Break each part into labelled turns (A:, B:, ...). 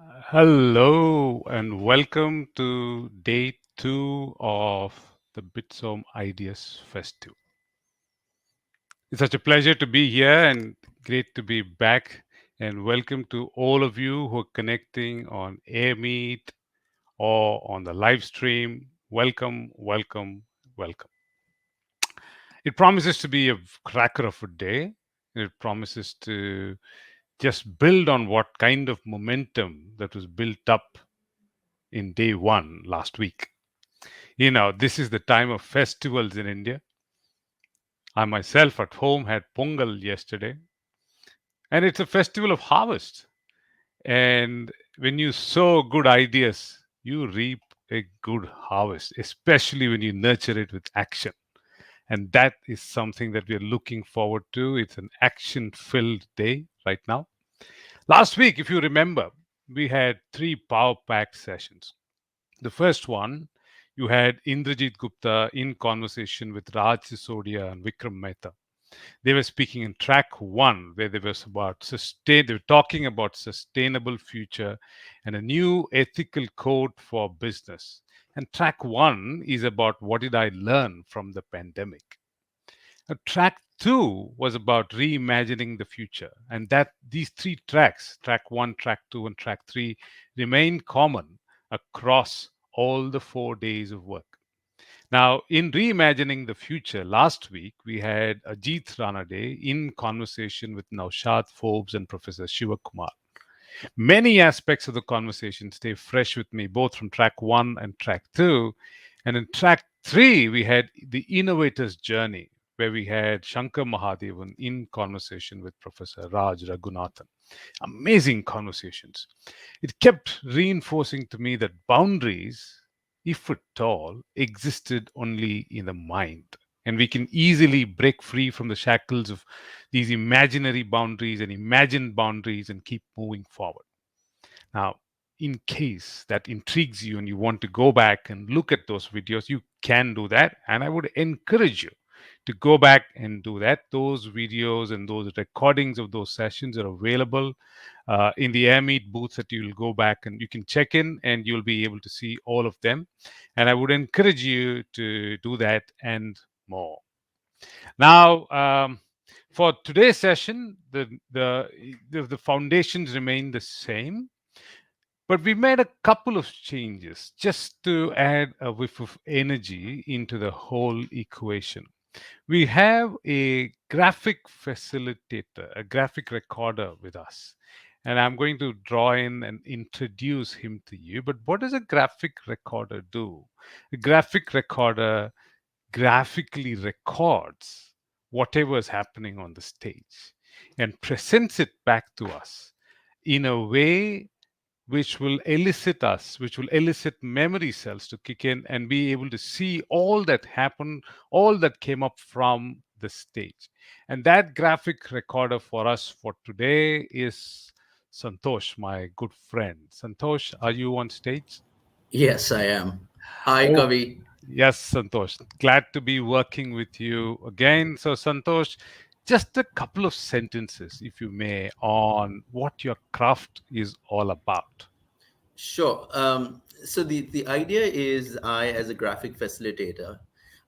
A: Hello and welcome to day two of the Bitsome Ideas Festival. It's such a pleasure to be here and great to be back. And welcome to all of you who are connecting on AirMeet or on the live stream. Welcome, welcome, welcome. It promises to be a cracker of a day. It promises to just build on what kind of momentum that was built up in day one last week. This is the time of festivals in India. I myself at home had Pongal yesterday, and it's a festival of harvest. And when you sow good ideas, you reap a good harvest, especially when you nurture it with action. And that is something that we are looking forward to. It's an action filled day right now. Last week, if you remember, we had three power packed sessions. The first one, you had Indrajit Gupta in conversation with Raj Sisodia and Vikram Mehta. They were speaking in track one, where they were talking about sustainable future and a new ethical code for business. And track one is about what did I learn from the pandemic. Track two was about reimagining the future, and that these three tracks, track one, track two, and track three, remain common across all the 4 days of work. Now, in reimagining the future, last week we had Ajit Ranade in conversation with Naushad Forbes and Professor Shiva Kumar. Many aspects of the conversation stay fresh with me, both from track one and track two. And in track three, we had the innovator's journey, where we had Shankar Mahadevan in conversation with Professor Raj Raghunathan. Amazing conversations. It kept reinforcing to me that boundaries, if at all, existed only in the mind. And we can easily break free from the shackles of these imaginary boundaries and imagined boundaries and keep moving forward. Now, in case that intrigues you and you want to go back and look at those videos, you can do that. And I would encourage you to go back and do that. Those videos and those recordings of those sessions are available in the AirMeet booths that you'll go back and you can check in and you'll be able to see all of them. And I would encourage you to do that and more. Now, for today's session, the foundations remain the same, but we made a couple of changes just to add a whiff of energy into the whole equation. We have a graphic facilitator, a graphic recorder with us. And I'm going to draw in and introduce him to you. But what does a graphic recorder do? A graphic recorder graphically records whatever is happening on the stage and presents it back to us in a way which will elicit memory cells to kick in and be able to see all that happened, all that came up from the stage. And that graphic recorder for us for today is Santosh, my good friend. Santosh, are you on stage?
B: Yes, I am. Hi,
A: Oh,
B: Kavi.
A: yes, Santosh. Glad to be working with you again. So, Santosh, just a couple of sentences, if you may, on what your craft is all about.
B: Sure. So the idea is as a graphic facilitator,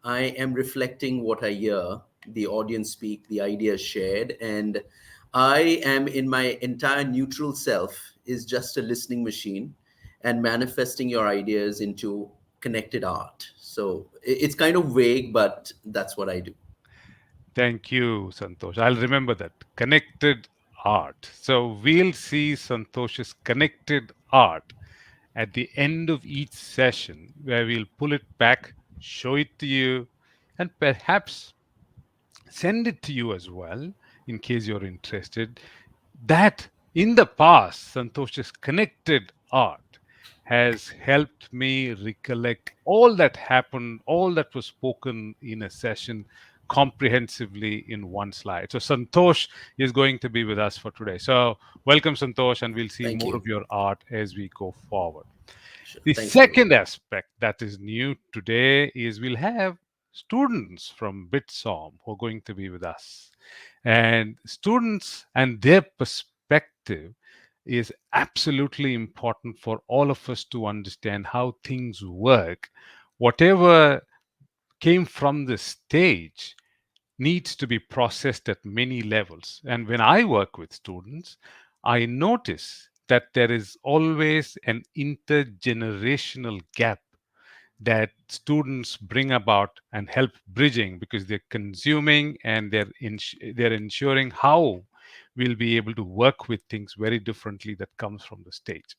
B: I am reflecting what I hear, the audience speak, the ideas shared, and I am in my entire neutral self is just a listening machine and manifesting your ideas into connected art. So it's kind of vague, but that's what I do.
A: Thank you, Santosh. I'll remember that. Connected art. So we'll see Santosh's connected art at the end of each session, where we'll pull it back, show it to you, and perhaps send it to you as well in case you're interested. That in the past, Santosh's connected art has helped me recollect all that happened, all that was spoken in a session comprehensively in one slide. So, Santosh is going to be with us for today. So, welcome, Santosh, and we'll see
B: Thank
A: more
B: you.
A: of your art as we go forward.
B: Sure.
A: The
B: Thanks, Kavi.
A: second aspect that is new today is we'll have students from Bitsom who are going to be with us. And students and their perspective. is absolutely important for all of us to understand how things work. Whatever came from the stage needs to be processed at many levels. And when I work with students, I notice that there is always an intergenerational gap that students bring about and help bridging, because they're consuming and they're ensuring how we'll be able to work with things very differently that comes from the stage.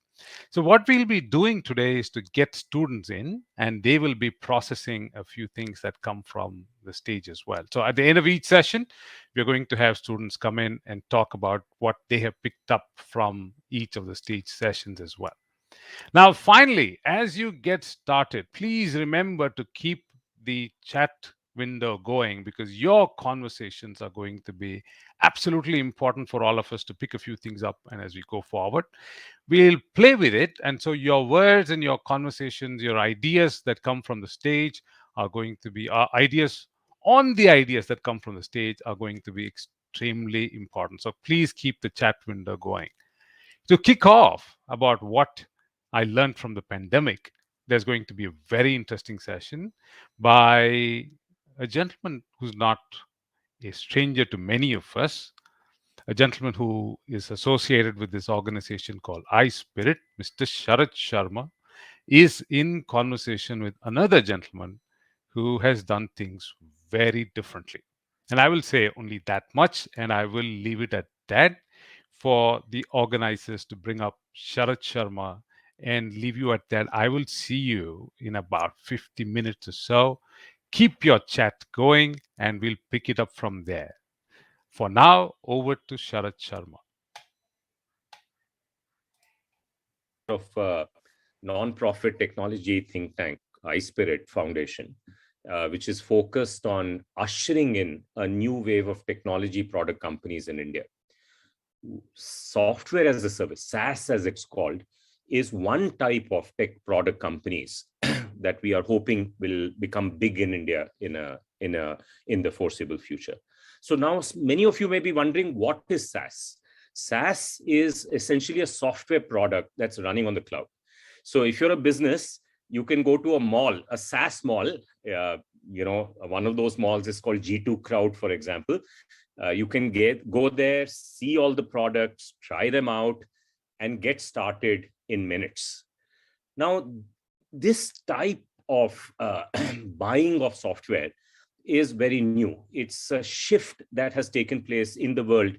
A: So what we'll be doing today is to get students in, and they will be processing a few things that come from the stage as well. So at the end of each session, we're going to have students come in and talk about what they have picked up from each of the stage sessions as well. Now, finally, as you get started, please remember to keep the chat window going, because your conversations are going to be absolutely important for all of us to pick a few things up. And as we go forward, we'll play with it. And so your words and your conversations, your ideas that come from the stage are going to be ideas on the ideas that come from the stage are going to be extremely important. So please keep the chat window going. To kick off about what I learned from the pandemic, there's going to be a very interesting session by a gentleman who's not a stranger to many of us, a gentleman who is associated with this organization called iSpirit, Mr. Sharat Sharma, is in conversation with another gentleman who has done things very differently. And I will say only that much, and I will leave it at that for the organizers to bring up Sharat Sharma and leave you at that. I will see you in about 50 minutes or so. Keep your chat going, and we'll pick it up from there. For now, over to Sharat Sharma.
C: Of non-profit technology think tank, iSpirit Foundation, which is focused on ushering in a new wave of technology product companies in India. Software as a service, SaaS as it's called, is one type of tech product companies that we are hoping will become big in India in the foreseeable future. So now many of you may be wondering, what is SaaS? SaaS is essentially a software product that's running on the cloud. So if you're a business, you can go to a mall, a SaaS mall. One of those malls is called G2 Crowd, for example. You can go there, see all the products, try them out, and get started in minutes. Now, this type of buying of software is very new. It's a shift that has taken place in the world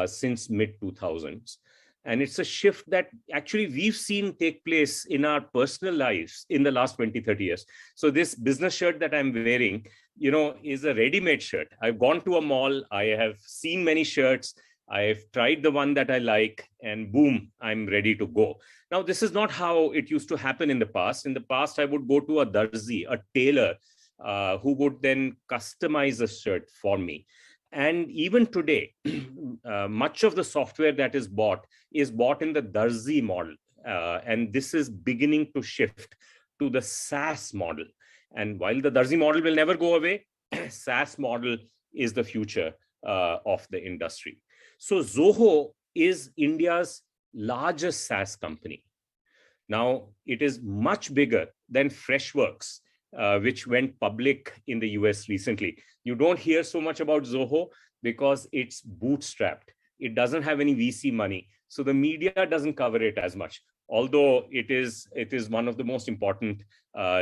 C: since mid 2000s. And it's a shift that actually we've seen take place in our personal lives in the last 20, 30 years. So this business shirt that I'm wearing, is a ready-made shirt. I've gone to a mall. I have seen many shirts. I've tried the one that I like, and boom, I'm ready to go. Now, this is not how it used to happen in the past. In the past, I would go to a darzi, a tailor, who would then customize a shirt for me. And even today, much of the software that is bought in the darzi model. And this is beginning to shift to the SaaS model. And while the darzi model will never go away, SaaS model is the future of the industry. So Zoho is India's largest SaaS company. Now, it is much bigger than Freshworks, which went public in the US recently. You don't hear so much about Zoho because it's bootstrapped. It doesn't have any VC money. So the media doesn't cover it as much, although it is one of the most important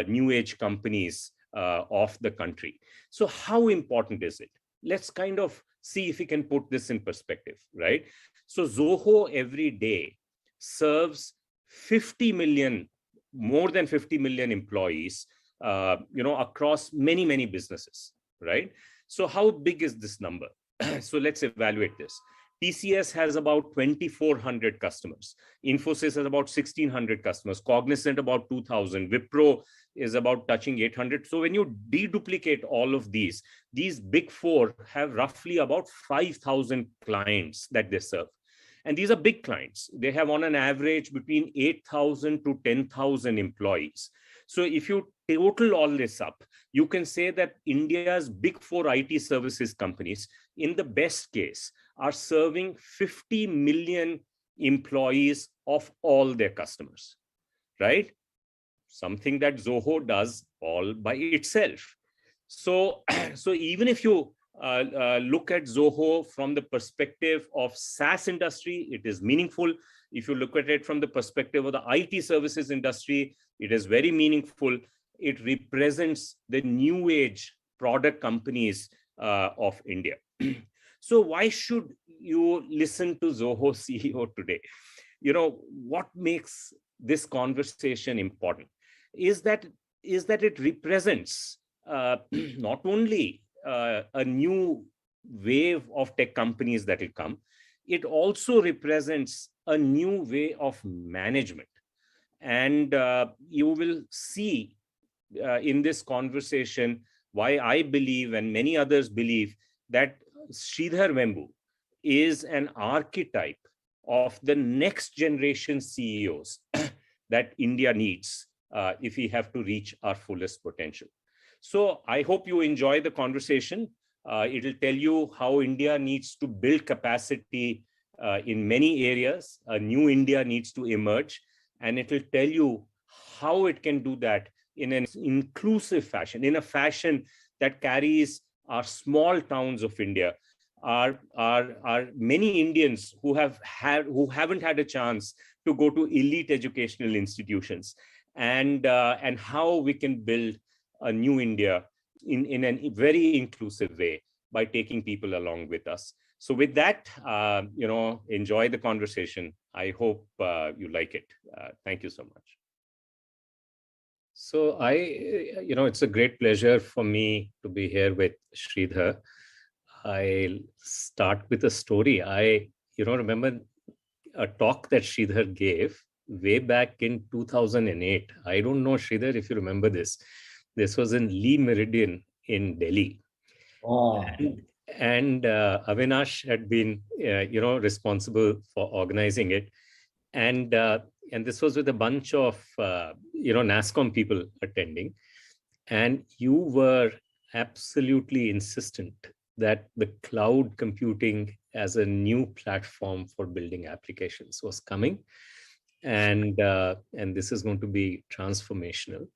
C: new age companies of the country. So how important is it? Let's kind of see if we can put this in perspective, right? So Zoho every day serves 50 million, more than 50 million employees, across many, many businesses, right? So how big is this number? So let's evaluate this. TCS has about 2,400 customers. Infosys has about 1,600 customers. Cognizant about 2,000. Wipro is about touching 800. So when you deduplicate all of these big four have roughly about 5,000 clients that they serve. And these are big clients. They have on an average between 8,000 to 10,000 employees. So if you total all this up, you can say that India's big four IT services companies, in the best case, are serving 50 million employees of all their customers, right? Something that Zoho does all by itself. So, so even if you look at Zoho from the perspective of SaaS industry, it is meaningful. If you look at it from the perspective of the IT services industry, it is very meaningful. It represents the new age product companies of India. So why should you listen to Zoho CEO today? You know, what makes this conversation important is that it represents not only a new wave of tech companies that will come, it also represents a new way of management. And you will see in this conversation why I believe, and many others believe, that Sridhar Vembu is an archetype of the next generation CEOs that India needs if we have to reach our fullest potential. So I hope you enjoy the conversation. It will tell you how India needs to build capacity in many areas. A new India needs to emerge, and it will tell you how it can do that in an inclusive fashion, in a fashion that carries our small towns of India, are many Indians who haven't had a chance to go to elite educational institutions, and how we can build a new India in a very inclusive way by taking people along with us. So with that, enjoy the conversation. I hope you like it. Thank you so much. So it's a great pleasure for me to be here with Sridhar. I'll start with a story. I remember a talk that Sridhar gave way back in 2008. I don't know, Sridhar, if you remember this. This was in Lee Meridian in Delhi.
D: Oh.
C: And Avinash had been, responsible for organizing it. And this was with a bunch of, NASSCOM people attending. And you were absolutely insistent that the cloud computing as a new platform for building applications was coming. And this is going to be transformational.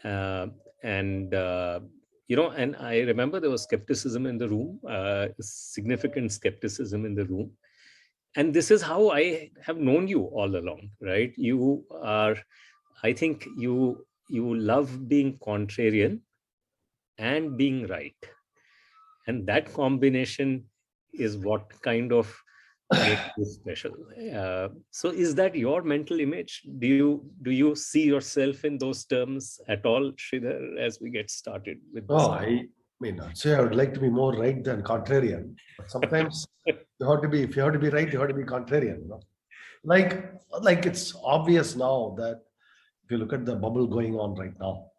C: And I remember there was skepticism in the room, significant skepticism in the room. And this is how I have known you all along, right? You are, I think you love being contrarian and being right. And that combination is what kind of makes you special. So is that your mental image? Do you see yourself in those terms at all, Sridhar, as we get started with this?
D: I mean, I'd say I would like to be more right than contrarian. But sometimes if you have to be right, you have to be contrarian. Like it's obvious now that if you look at the bubble going on right now,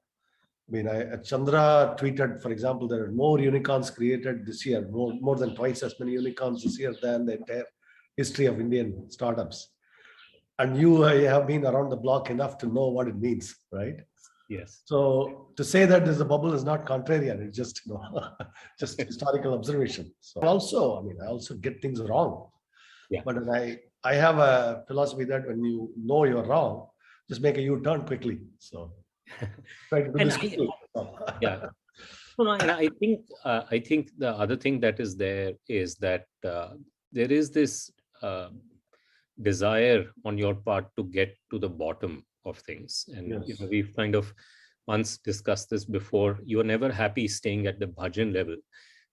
D: I mean, Chandra tweeted, for example, there are more unicorns created this year, more than twice as many unicorns this year than the entire history of Indian startups. And you have been around the block enough to know what it means, right?
C: Yes.
D: So to say that there's a bubble is not contrarian, it's just, just historical observation. So I also get things wrong.
C: Yeah.
D: But I have a philosophy that when you know you're wrong, just make a U-turn quickly. So try to do this quickly.
C: Yeah. And I think the other thing that is there is that there is this desire on your part to get to the bottom of things. And
D: Yes.
C: we've kind of once discussed this before. You are never happy staying at the bhajan level.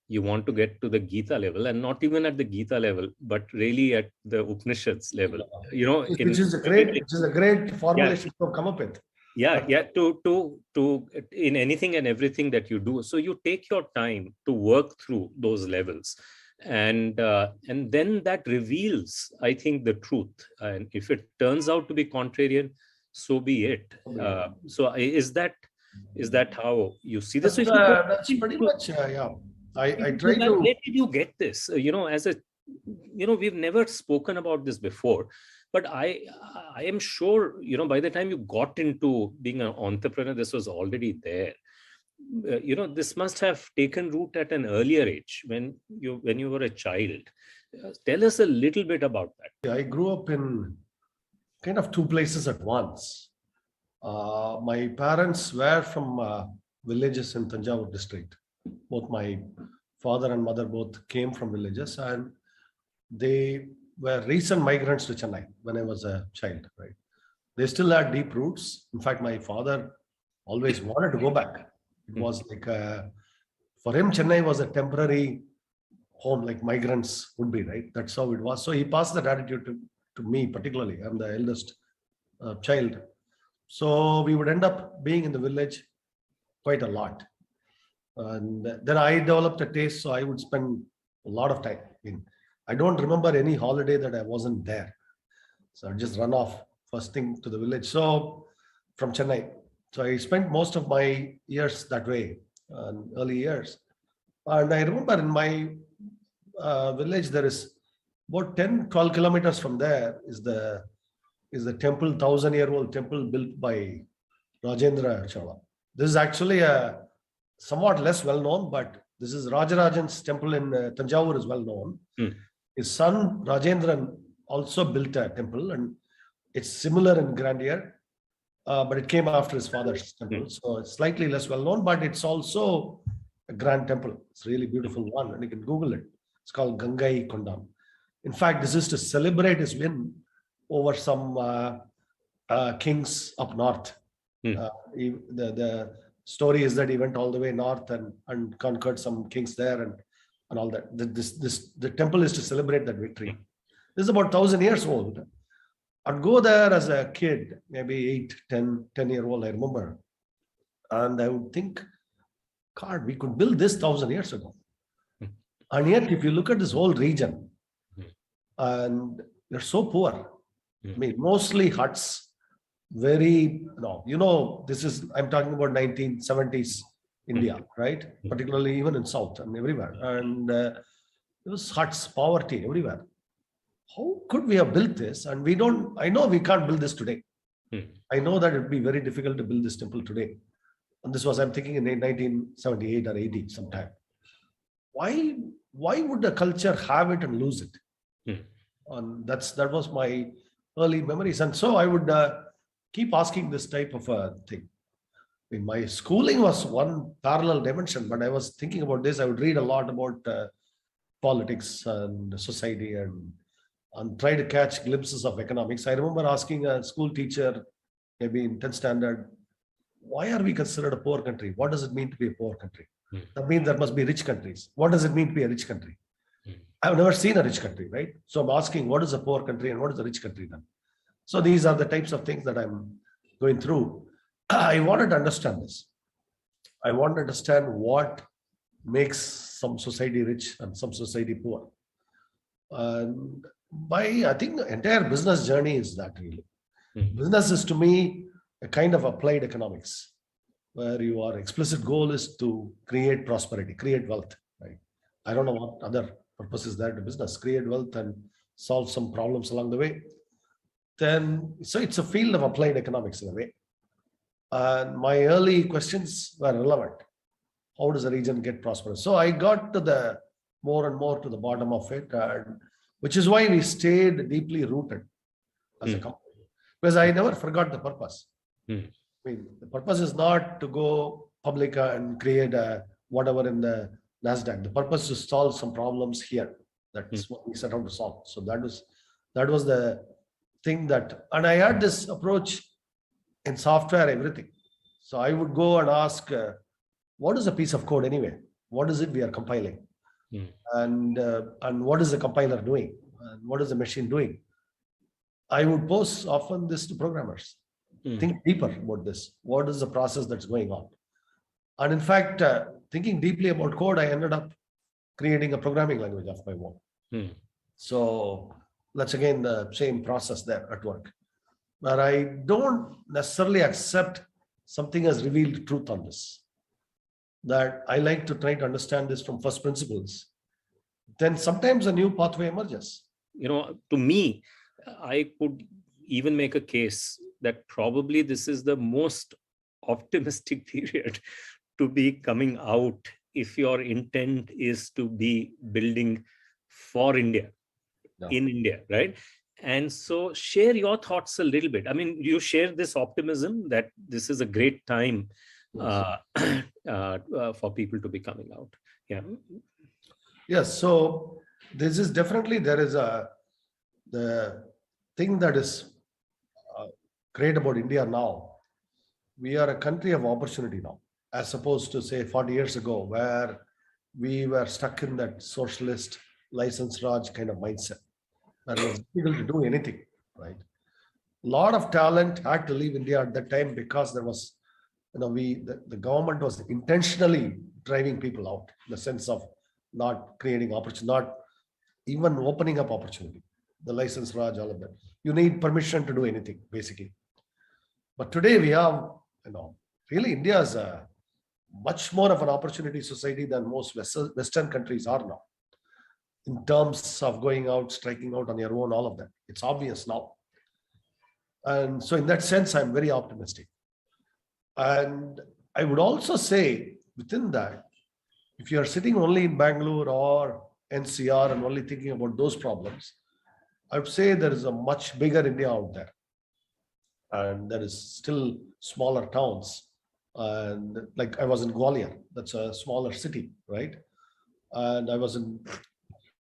C: You want to get to the Gita level, and not even at the Gita level, but really at the Upanishads level.
D: Which is a great formulation to come up with.
C: Yeah. To in anything and everything that you do. So you take your time to work through those levels. And then that reveals, I think, the truth. And if it turns out to be contrarian, so be it. So is that how you see this?
D: That's pretty much, yeah. I try to.
C: Where did you get this? We've never spoken about this before, but I am sure, by the time you got into being an entrepreneur, this was already there. This must have taken root at an earlier age when you were a child. Tell us a little bit about that.
D: I grew up in kind of two places at once. My parents were from villages in Tanjavur district. Both my father and mother both came from villages, and they were recent migrants to Chennai when I was a child, right? They still had deep roots. In fact, my father always wanted to go back. It was like, for him, Chennai was a temporary home, like migrants would be, right? That's how it was. So he passed that attitude to me, particularly. I'm the eldest child. So we would end up being in the village quite a lot. And then I developed a taste, so I would spend a lot of time in. I don't remember any holiday that I wasn't there. So I'd just run off first thing to the village. So from Chennai. So I spent most of my years that way, early years. And I remember in my village, there is about 10, 12 kilometers from there is the temple, 1,000-year-old temple built by Rajendra Chola. This is actually a somewhat less well known, but this is Rajarajan's temple in Tanjavur is well known. His son Rajendran also built a temple, and it's similar in grandeur, but it came after his father's temple. So it's slightly less well known, but it's also a grand temple. It's a really beautiful one, and you can Google it. It's called Gangai Kondam. In fact, this is to celebrate his win over some kings up north. The story is that he went all the way north and conquered some kings there and all that. The temple is to celebrate that victory. This is about 1,000 years old. I'd go there as a kid, maybe 8, 10-year-old, I remember. And I would think, God, we could build this 1,000 years ago. And yet, if you look at this whole region, and they're so poor. I mean, mostly huts, very, this is, I'm talking about 1970s India, right? Particularly even in South and everywhere. And there was huts, poverty everywhere. How could we have built this? And I know we can't build this today. I know that it'd be very difficult to build this temple today. And this was, I'm thinking in 1978 or 80 sometime. Why would the culture have it and lose it? And that was my early memories. And so I would keep asking this type of a thing. I mean, my schooling was one parallel dimension, but I was thinking about this. I would read a lot about politics and society and try to catch glimpses of economics. I remember asking a school teacher, maybe in 10th standard, why are we considered a poor country? What does it mean to be a poor country? That means there must be rich countries. What does it mean to be a rich country? I've never seen a rich country, right? So I'm asking, what is a poor country and what is a rich country then? So these are the types of things that I'm going through. I wanted to understand this. I want to understand what makes some society rich and some society poor. And I think the entire business journey is that really. Business is to me a kind of applied economics, where your explicit goal is to create prosperity, create wealth, right? I don't know what other purpose is there to business, create wealth and solve some problems along the way. So it's a field of applied economics in a way. And my early questions were relevant. How does a region get prosperous? So I got to more and more to the bottom of it, which is why we stayed deeply rooted as a company, because I never forgot the purpose. I mean, the purpose is not to go public and create whatever in the NASDAQ. The purpose is to solve some problems here. That's what we set out to solve. So that was the thing and I had this approach in software, everything. So I would go and ask, what is a piece of code anyway? What is it we are compiling? And what is the compiler doing? And what is the machine doing? I would pose often this to programmers. Think deeper about this. What is the process that's going on? And in fact, thinking deeply about code, I ended up creating a programming language of my own. So that's again the same process there at work. But I don't necessarily accept something as revealed truth on this. That I like to try to understand this from first principles. Then sometimes a new pathway emerges.
C: To me, I could even make a case that probably this is the most optimistic period to be coming out if your intent is to be building for India in India, right? And so share your thoughts a little bit. I mean, you share this optimism that this is a great time for people to be coming out. Yeah.
D: Yes. So this is definitely, there is the thing that is great about India now. We are a country of opportunity now, as opposed to say 40 years ago, where we were stuck in that socialist license Raj kind of mindset, where it was difficult to do anything, right? A lot of talent had to leave India at that time because there was, the government was intentionally driving people out in the sense of not creating opportunity, not even opening up opportunity. The license Raj, all of that. You need permission to do anything, basically. But today we have, really India is a much more of an opportunity society than most Western countries are now. In terms of going out, striking out on your own, all of that. It's obvious now. And so in that sense, I'm very optimistic. And I would also say within that, if you are sitting only in Bangalore or NCR and only thinking about those problems, I would say there is a much bigger India out there. And there is still smaller towns. And like I was in Gwalior, that's a smaller city, right? And I was in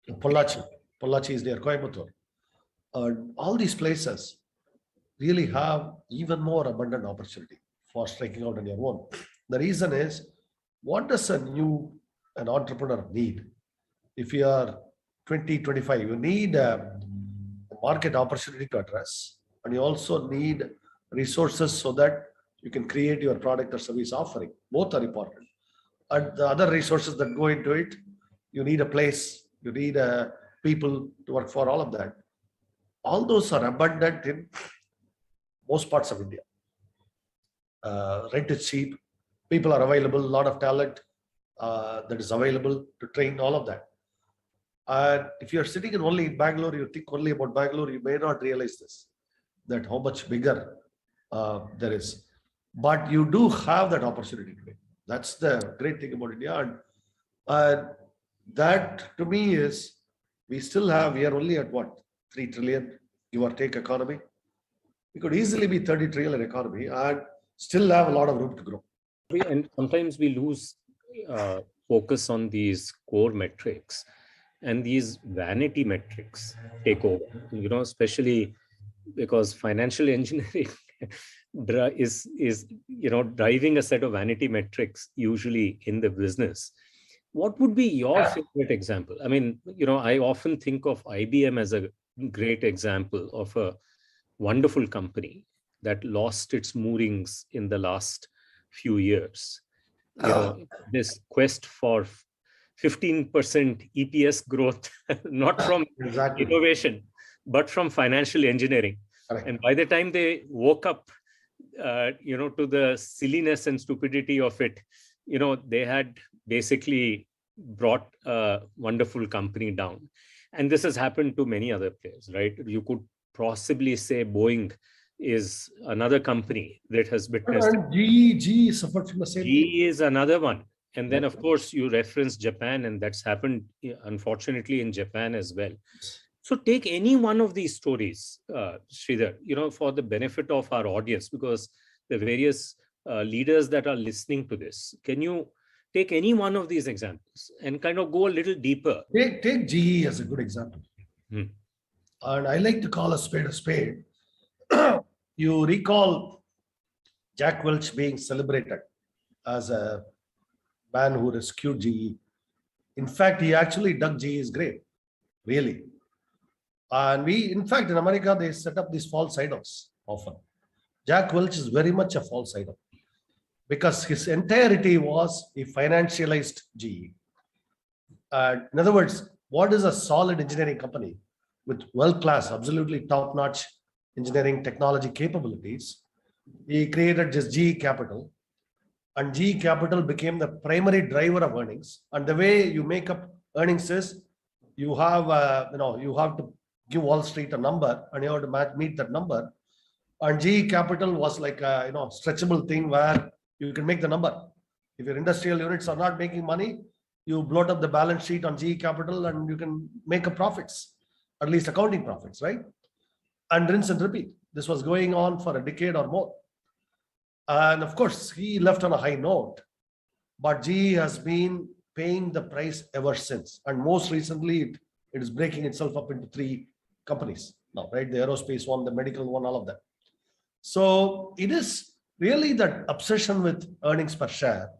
D: Pollachi. Pollachi is near Coimbatore. All these places really have even more abundant opportunity for striking out on your own. The reason is, what does an entrepreneur need? If you are 20, 25, you need a market opportunity to address, and you also need resources so that you can create your product or service offering. Both are important. And the other resources that go into it, you need a place, you need people to work for, all of that. All those are abundant in most parts of India. Rent is cheap, people are available, a lot of talent that is available to train, all of that. And if you're sitting only in Bangalore, you think only about Bangalore, you may not realize this, that how much bigger there is. But you do have that opportunity today. That's the great thing about India. And that to me is, we are only at what, 3 trillion, give or take economy. We could easily be 30 trillion economy and still have a lot of room to grow.
C: And sometimes we lose focus on these core metrics, and these vanity metrics take over, especially because financial engineering is driving a set of vanity metrics usually in the business. What would be your favorite example? I mean, I often think of IBM as a great example of a wonderful company that lost its moorings in the last few years. This quest for 15% EPS growth, not from innovation, but from financial engineering.
D: Correct.
C: And by the time they woke up, to the silliness and stupidity of it, they had basically brought a wonderful company down. And this has happened to many other players, right? You could possibly say Boeing is another company that has witnessed.
D: And GE suffered from the same.
C: GE is another one. And then, of course, you reference Japan, and that's happened, unfortunately, in Japan as well. So take any one of these stories, Sridhar, for the benefit of our audience, because the various leaders that are listening to this, can you take any one of these examples and kind of go a little deeper?
D: Take GE as a good example. And I like to call a spade a spade. You recall Jack Welch being celebrated as a man who rescued GE. In fact, he actually dug GE's grave, really. And in fact, in America, they set up these false idols often. Jack Welch is very much a false idol because his entirety was he financialized GE. In other words, what is a solid engineering company with world-class, absolutely top-notch engineering technology capabilities? He created just GE Capital, and GE Capital became the primary driver of earnings. And the way you make up earnings is you have to give Wall Street a number, and you have to meet that number. And GE Capital was like a stretchable thing where you can make the number. If your industrial units are not making money, you bloat up the balance sheet on GE Capital and you can make a profits. at least accounting profits, right? And rinse and repeat. This was going on for a decade or more. And of course, he left on a high note, but GE has been paying the price ever since. And most recently, it is breaking itself up into 3 companies now, right? The aerospace one, the medical one, all of that. So it is really that obsession with earnings per share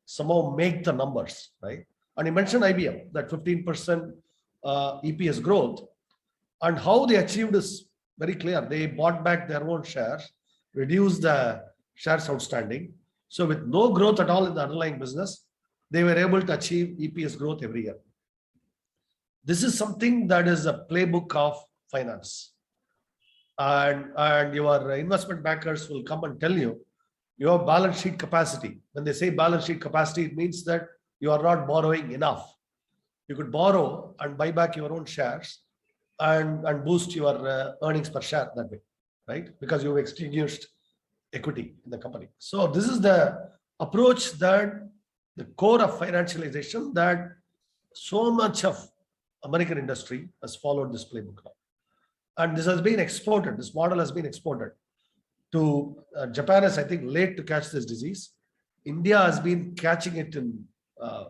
D: somehow make the numbers, right? And you mentioned IBM, that 15% EPS growth, and how they achieved is very clear. They bought back their own shares, reduced the shares outstanding. So with no growth at all in the underlying business, they were able to achieve EPS growth every year. This is something that is a playbook of finance. And your investment bankers will come and tell you your balance sheet capacity. When they say balance sheet capacity, it means that you are not borrowing enough. You could borrow and buy back your own shares and boost your earnings per share that way, right? Because you've extinguished equity in the company. So this is the approach, that the core of financialization, that so much of American industry has followed this playbook now. And this has been exported. This model has been exported to Japan is, I think, late to catch this disease. India has been catching it in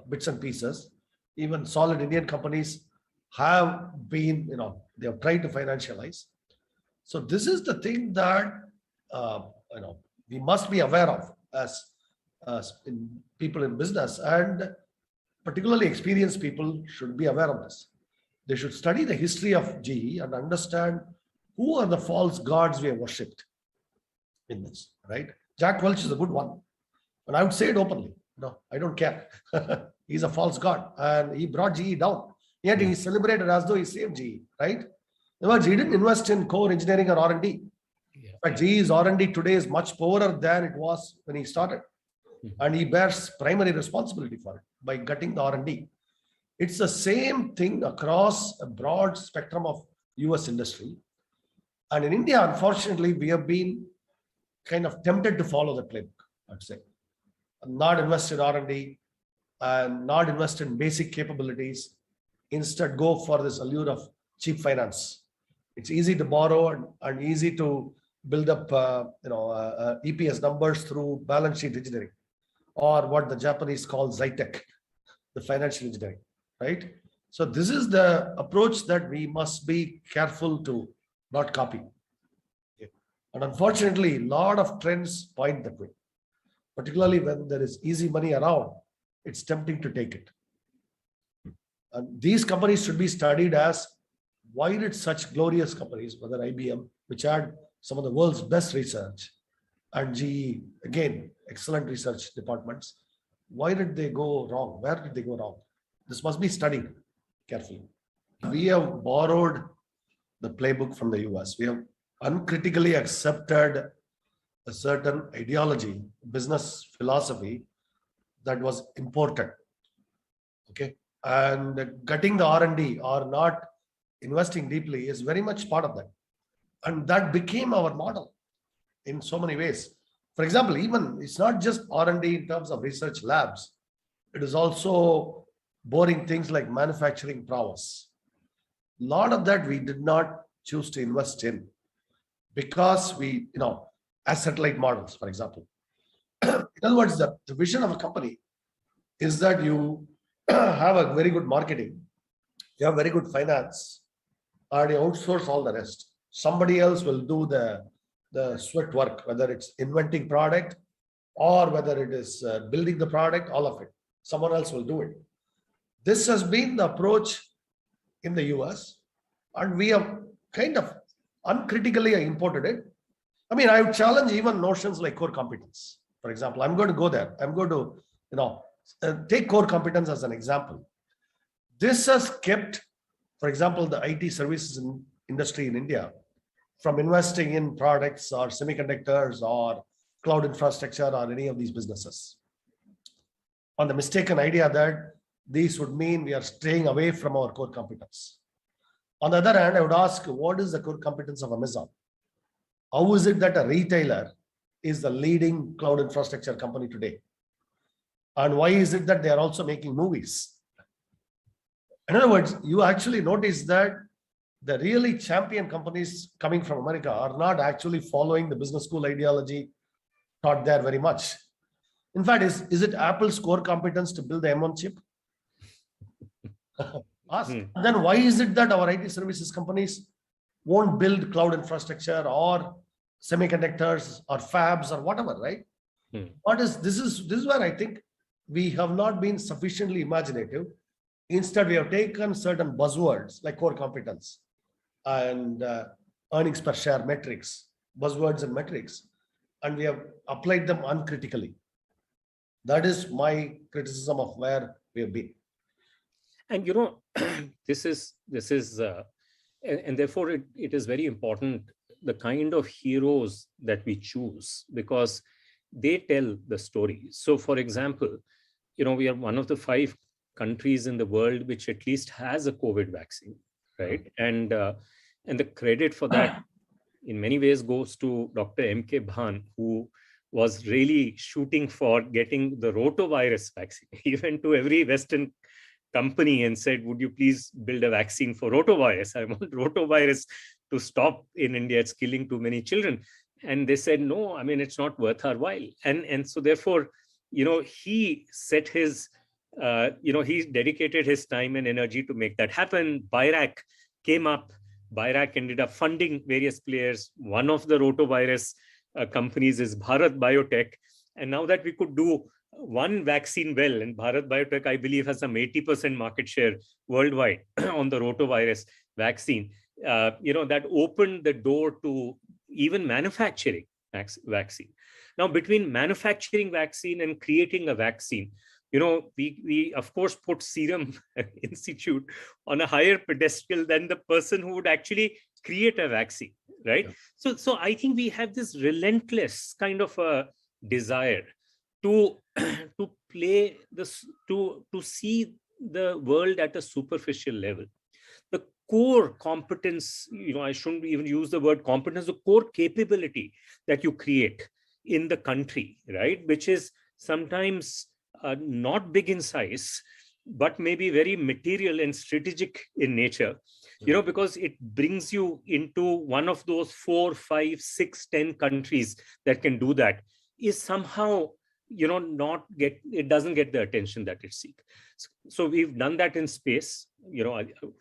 D: bits and pieces. Even solid Indian companies have been, they have tried to financialize. So this is the thing that we must be aware of as people in business, and particularly experienced people should be aware of this. They should study the history of GE and understand who are the false gods we have worshipped in this, right? Jack Welch is a good one. And I would say it openly. No, I don't care. He's a false god and he brought GE down. Yet he celebrated as though he saved GE, right? In other words, he didn't invest in core engineering or R&D. But GE's R&D today is much poorer than it was when he started. And he bears primary responsibility for it by gutting the R&D. It's the same thing across a broad spectrum of US industry. And in India, unfortunately, we have been kind of tempted to follow the playbook, I'd say. Not invest in R&D and not invest in basic capabilities. Instead, go for this allure of cheap finance. It's easy to borrow and easy to build up EPS numbers through balance sheet engineering, or what the Japanese call Zytec, the financial engineering, right? So this is the approach that we must be careful to not copy. Okay. And unfortunately, a lot of trends point that way, particularly when there is easy money around. It's tempting to take it. And these companies should be studied as, why did such glorious companies, whether IBM, which had some of the world's best research, and GE, again, excellent research departments, why did they go wrong? Where did they go wrong? This must be studied carefully. We have borrowed the playbook from the US. We have uncritically accepted a certain ideology, business philosophy that was imported. Okay. And gutting the R&D or not investing deeply is very much part of that. And that became our model in so many ways. For example, even it's not just R&D in terms of research labs. It is also boring things like manufacturing prowess. A lot of that we did not choose to invest in because we, asset-light models, for example. In other words, the vision of a company is that you have a very good marketing, you have very good finance, and you outsource all the rest. Somebody else will do the sweat work, whether it's inventing product or whether it is building the product, all of it. Someone else will do it. This has been the approach in the US, and we have kind of uncritically imported it. I mean, I would challenge even notions like core competence. For example, I'm going to go there. I'm going to, take core competence as an example. This has kept, for example, the IT services industry in India from investing in products or semiconductors or cloud infrastructure or any of these businesses, on the mistaken idea that these would mean we are staying away from our core competence. On the other hand, I would ask, what is the core competence of Amazon? How is it that a retailer is the leading cloud infrastructure company today? And why is it that they are also making movies? In other words, you actually notice that the really champion companies coming from America are not actually following the business school ideology taught there very much. In fact, is it Apple's core competence to build the M1 chip? Ask. Then why is it that our IT services companies won't build cloud infrastructure or semiconductors or fabs or whatever, right? This is where I think we have not been sufficiently imaginative. Instead, we have taken certain buzzwords like core competence and earnings per share metrics, buzzwords and metrics, and we have applied them uncritically. That is my criticism of where we have been.
C: And this is and therefore it is very important, the kind of heroes that we choose, because they tell the story. So for example, we are one of the 5 countries in the world which at least has a COVID vaccine, right? And the credit for that in many ways goes to Dr. M.K. Bhan, who was really shooting for getting the rotavirus vaccine. He went to every Western company and said, would you please build a vaccine for rotavirus? I want rotavirus to stop in India. It's killing too many children. And they said, no, I mean, it's not worth our while. And so therefore, he set his, he dedicated his time and energy to make that happen. BIRAC came up. BIRAC ended up funding various players. One of the rotavirus companies is Bharat Biotech. And now that we could do one vaccine well, and Bharat Biotech, I believe, has some 80% market share worldwide on the rotavirus vaccine, that opened the door to even manufacturing vaccine. Now, between manufacturing vaccine and creating a vaccine, we of course put Serum Institute on a higher pedestal than the person who would actually create a vaccine, right? Yeah. So I think we have this relentless kind of a desire to play this, to see the world at a superficial level. The core competence, I shouldn't even use the word competence, the core capability that you create in the country, right? Which is sometimes not big in size, but maybe very material and strategic in nature, because it brings you into one of those 4, 5, 6, 10 countries that can do that, is somehow it doesn't get the attention that it seeks. So we've done that in space.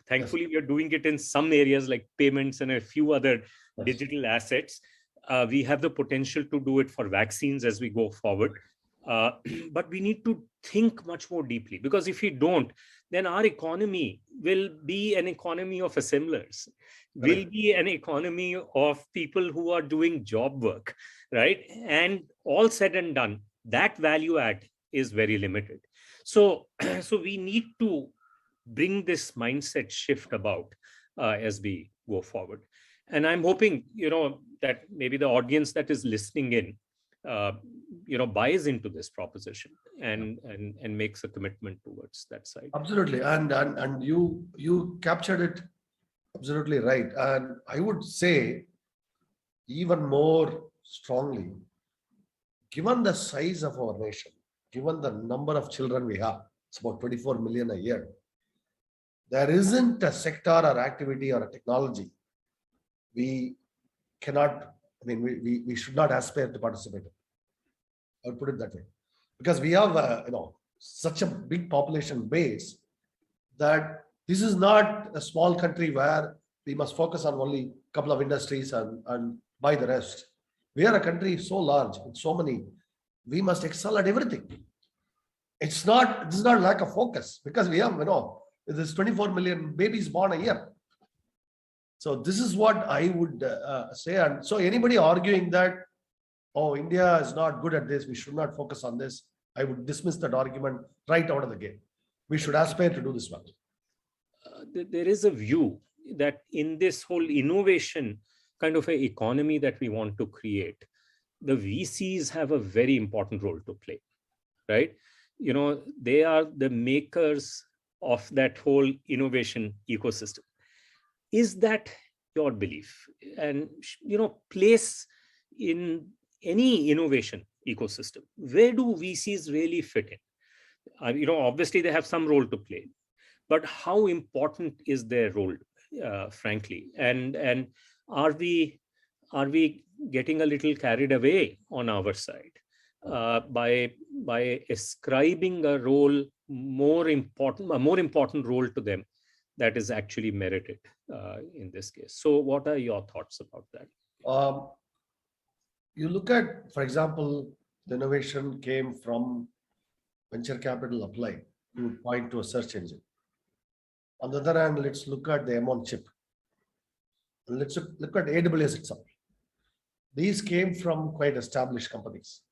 C: Thankfully, we are doing it in some areas like payments and a few other digital assets. We have the potential to do it for vaccines as we go forward. But we need to think much more deeply, because if we don't, then our economy will be an economy of assemblers, will be an economy of people who are doing job work, right? And all said and done, that value add is very limited. So we need to bring this mindset shift about as we go forward. And I'm hoping, that maybe the audience that is listening in, buys into this proposition and makes a commitment towards that side.
D: Absolutely. And you captured it absolutely right. And I would say even more strongly, given the size of our nation, given the number of children we have, it's about 24 million a year, there isn't a sector or activity or a technology we cannot, we should not aspire to participate in. I would put it that way. Because we have, such a big population base that this is not a small country where we must focus on only a couple of industries and buy the rest. We are a country so large with so many, we must excel at everything. This is not lack of focus, because we have, there's 24 million babies born a year. So this is what I would say. And so anybody arguing that, India is not good at this, we should not focus on this, I would dismiss that argument right out of the gate. We should aspire to do this well.
C: There is a view that in this whole innovation kind of an economy that we want to create, the VCs have a very important role to play, right? They are the makers of that whole innovation ecosystem. Is that your belief? And, place in any innovation ecosystem, where do VCs really fit in? Obviously they have some role to play, but how important is their role? frankly. And are we getting a little carried away on our side by ascribing a more important role to them that is actually merited in this case? So what are your thoughts about that?
D: Um, you look at, for example, the innovation came from venture capital applied. You would point to a search engine. On the other hand, let's look at the M1 chip. Let's look at AWS itself. These came from quite established companies.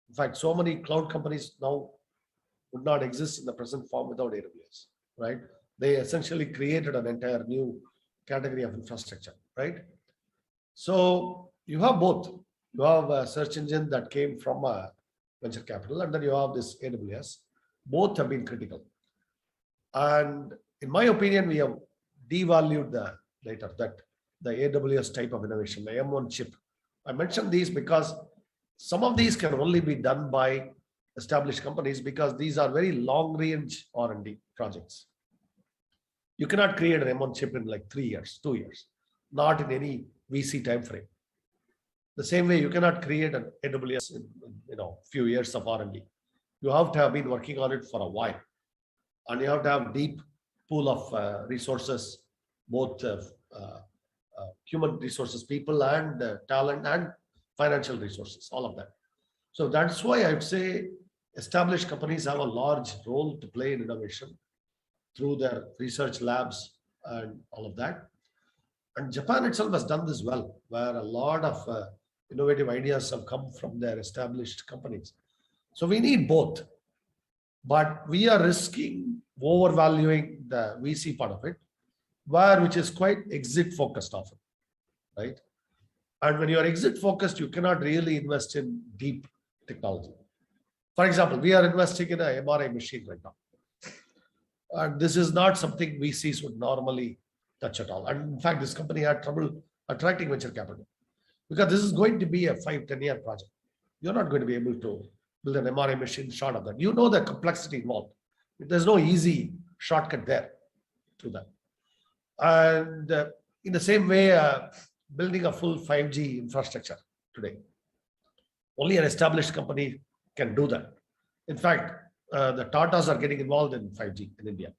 D: In fact, so many cloud companies now would not exist in the present form without AWS, right? They essentially created an entire new category of infrastructure, right? So you have both. You have a search engine that came from a venture capital, and then you have this AWS. Both have been critical. And in my opinion, we have devalued the AWS type of innovation, the M1 chip. I mentioned these because some of these can only be done by established companies because these are very long-range R&D projects. You cannot create an M1 chip in like 3 years, 2 years, not in any VC time frame. The same way you cannot create an AWS in few years of R&D. You have to have been working on it for a while, and you have to have deep pool of resources, both human resources, people, and talent, and financial resources, all of that. So that's why I would say established companies have a large role to play in innovation through their research labs and all of that. And Japan itself has done this well, where a lot of innovative ideas have come from their established companies. So we need both, but we are risking overvaluing the VC part of it, which is quite exit focused often, right? And when you are exit focused, you cannot really invest in deep technology. For example, we are investing in a MRI machine right now. And this is not something VCs would normally touch at all. And in fact, this company had trouble attracting venture capital because this is going to be a 5-10 year project. You're not going to be able to build an MRI machine short of that. You know the complexity involved. There's no easy shortcut there to that. And in the same way, building a full 5G infrastructure today, only an established company can do that. In fact, the Tatas are getting involved in 5G in India.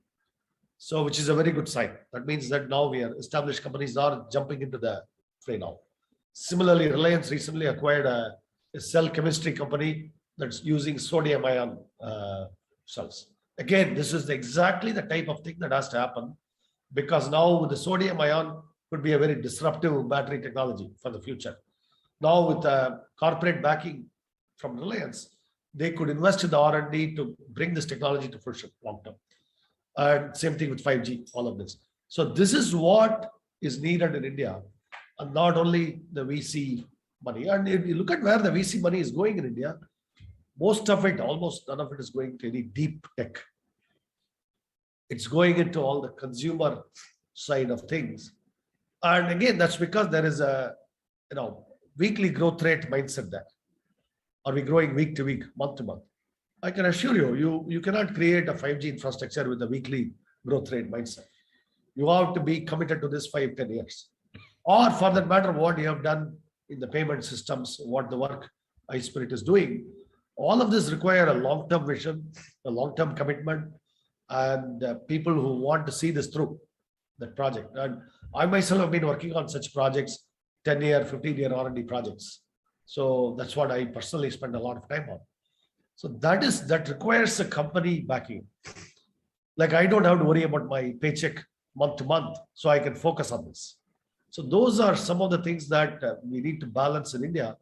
D: So, which is a very good sign. That means that now established companies are jumping into the fray now. Similarly, Reliance recently acquired a cell chemistry company that's using sodium ion cells. Again, this is exactly the type of thing that has to happen, because now with the sodium ion could be a very disruptive battery technology for the future. Now with corporate backing from Reliance, they could invest in the R&D to bring this technology to fruition long term. And same thing with 5G, all of this. So this is what is needed in India, and not only the VC money. And if you look at where the VC money is going in India, most of it, almost none of it is going to any deep tech. It's going into all the consumer side of things. And again, that's because there is a weekly growth rate mindset there. Are we growing week to week, month to month? I can assure you, you cannot create a 5G infrastructure with a weekly growth rate mindset. You have to be committed to this 5-10 years. Or for that matter, what you have done in the payment systems, what the work iSpirit is doing, all of this require a long-term vision, a long-term commitment, and people who want to see this through that project. And I myself have been working on such projects, 10-year, 15-year R&D projects. So that's what I personally spend a lot of time on. So that requires a company backing. Like I don't have to worry about my paycheck month to month, so I can focus on this. So those are some of the things that we need to balance in India.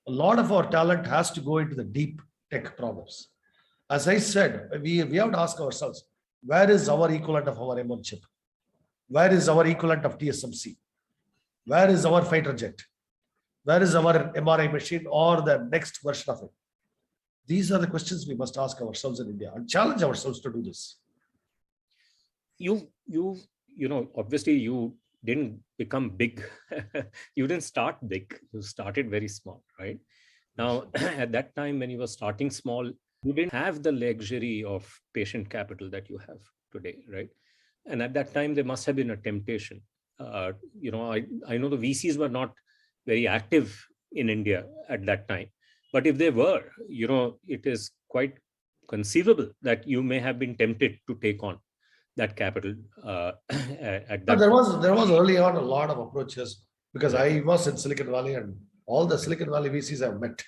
D: A lot of our talent has to go into the deep tech problems. As I said, we have to ask ourselves, where is our equivalent of our M1 chip? Where is our equivalent of TSMC? Where is our fighter jet? Where is our MRI machine or the next version of it? These are the questions we must ask ourselves in India and challenge ourselves to do this.
C: Obviously you didn't become big. You didn't start big. You started very small, right? Now, at that time when you were starting small, you didn't have the luxury of patient capital that you have today, right? And at that time, there must have been a temptation. I know the VCs were not very active in India at that time. But if they were, it is quite conceivable that you may have been tempted to take on that capital at
D: But
C: that.
D: there was early on a lot of approaches because
C: Yeah.
D: I was in Silicon Valley and all the Silicon Valley VCs I've met.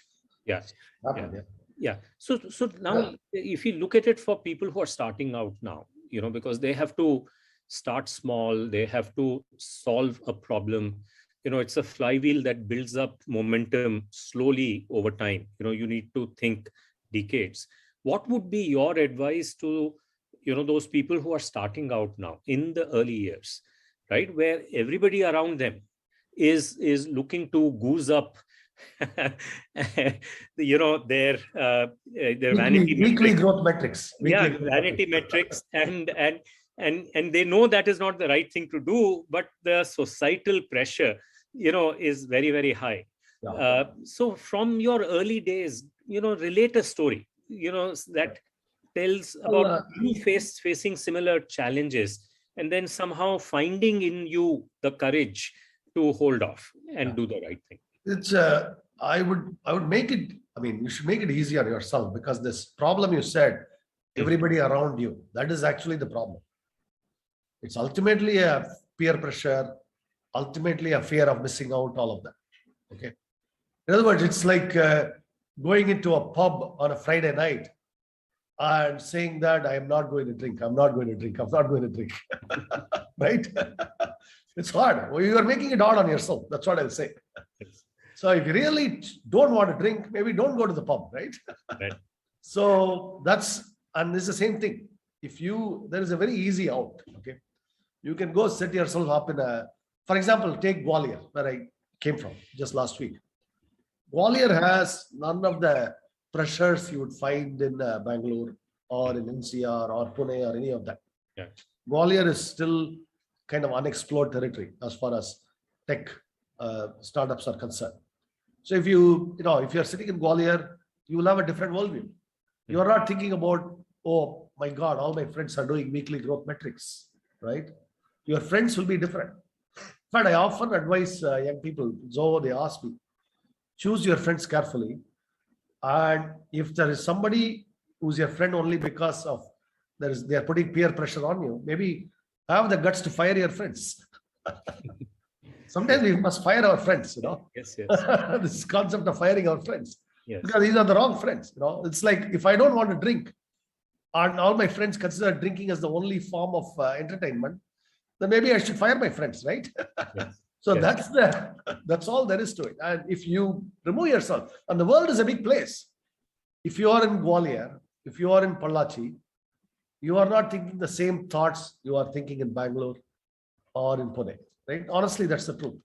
C: Yeah.
D: Happened,
C: Yeah.
D: yeah.
C: Yeah. So now, if you look at it for people who are starting out now, because they have to start small, they have to solve a problem. It's a flywheel that builds up momentum slowly over time. You need to think decades. What would be your advice to, those people who are starting out now in the early years, right? Where everybody around them is looking to goose up their vanity
D: Weekly
C: metrics.
D: growth metrics.
C: Yeah,
D: Weekly growth
C: vanity metrics, and they know that is not the right thing to do, but the societal pressure is very, very high.
D: Yeah.
C: So from your early days, relate a story that tells
D: Well,
C: about you facing similar challenges, and then somehow finding in you the courage to hold off and do the right thing.
D: it's I would make it, I mean, you should make it easy on yourself because this problem you said, everybody around you, that is actually the problem. It's ultimately a peer pressure, ultimately a fear of missing out, all of that. Okay. In other words, it's like going into a pub on a Friday night and saying that I am not going to drink, I'm not going to drink, I'm not going to drink. Right? It's hard. Well, you are making it hard on yourself. That's what I'll say. So if you really don't want to drink, maybe don't go to the pub, right?
C: Right.
D: So and it's the same thing. There is a very easy out, okay? You can go set yourself up for example, take Gwalior, where I came from just last week. Gwalior has none of the pressures you would find in Bangalore or in NCR or Pune or any of that.
C: Yeah.
D: Gwalior is still kind of unexplored territory as far as tech startups are concerned. So if you're sitting in Gwalior, you will have a different worldview. You are not thinking about, oh my God, all my friends are doing weekly growth metrics, right? Your friends will be different. In fact, I often advise young people, so they ask me, choose your friends carefully. And if there is somebody who's your friend only because of they're putting peer pressure on you, maybe have the guts to fire your friends. Sometimes we must fire our friends,
C: Yes.
D: This concept of firing our friends.
C: Yes.
D: Because these are the wrong friends. It's like if I don't want to drink and all my friends consider drinking as the only form of entertainment, then maybe I should fire my friends, right?
C: Yes.
D: So
C: Yes.
D: that's all there is to it. And if you remove yourself, and the world is a big place. If you are in Gwalior, if you are in Pollachi, you are not thinking the same thoughts you are thinking in Bangalore or in Pune, right? Honestly, that's the truth.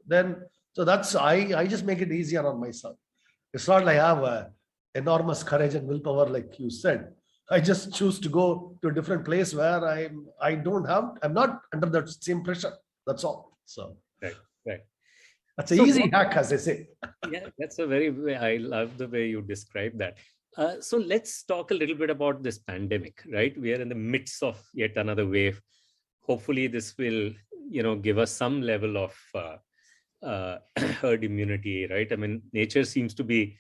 D: So that's I just make it easier on myself. It's not like I have enormous courage and willpower, like you said. I just choose to go to a different place where I'm not under that same pressure. That's all. So
C: Right.
D: that's an
C: So
D: easy hack, as they say.
C: Yeah, I love the way you describe that. So let's talk a little bit about this pandemic, right? We are in the midst of yet another wave. Hopefully this will, give us some level of herd immunity, right? I mean, nature seems to be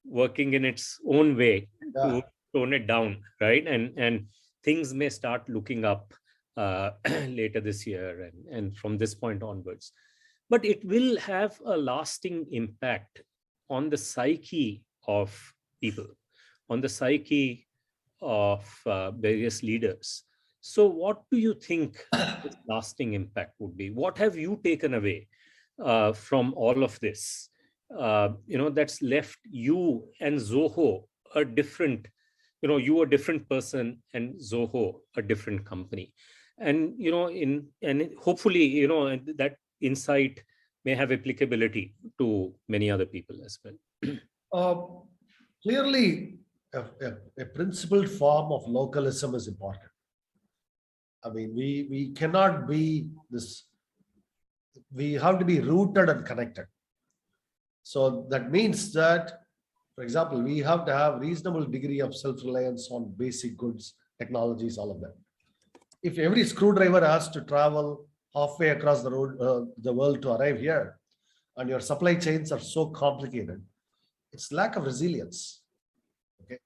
C: working in its own way to tone it down, right? And things may start looking up later this year and from this point onwards. But it will have a lasting impact on the psyche of people, on the psyche of various leaders. So what do you think this lasting impact would be? What have you taken away from all of this? That's left you and Zoho a different, you a different person and Zoho a different company. And, hopefully, that insight may have applicability to many other people as well.
D: Clearly, a principled form of localism is important. I mean, we cannot be this. We have to be rooted and connected. So that means that, for example, we have to have reasonable degree of self-reliance on basic goods, technologies, all of that. if every screwdriver has to travel halfway across the road, the world to arrive here, and your supply chains are so complicated, it's lack of resilience. Okay,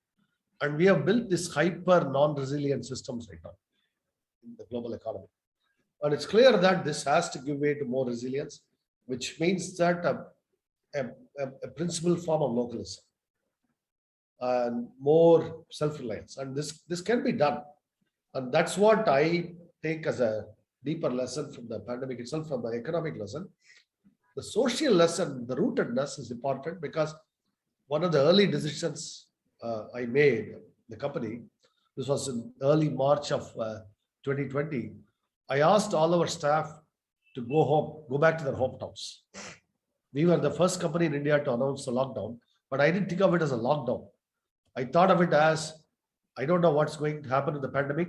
D: and we have built this hyper non-resilient systems right now in the global economy, and it's clear that this has to give way to more resilience, which means that a, a principal form of localism and more self-reliance, and this can be done. And that's what I take as a deeper lesson from the pandemic itself, from the economic lesson. The social lesson, the rootedness is important, because one of the early decisions I made, the company, this was in early March of 2020, I asked all our staff to go home, go back to their hometowns. We were the first company in India to announce the lockdown, but I didn't think of it as a lockdown. I thought of it as, I don't know what's going to happen with the pandemic,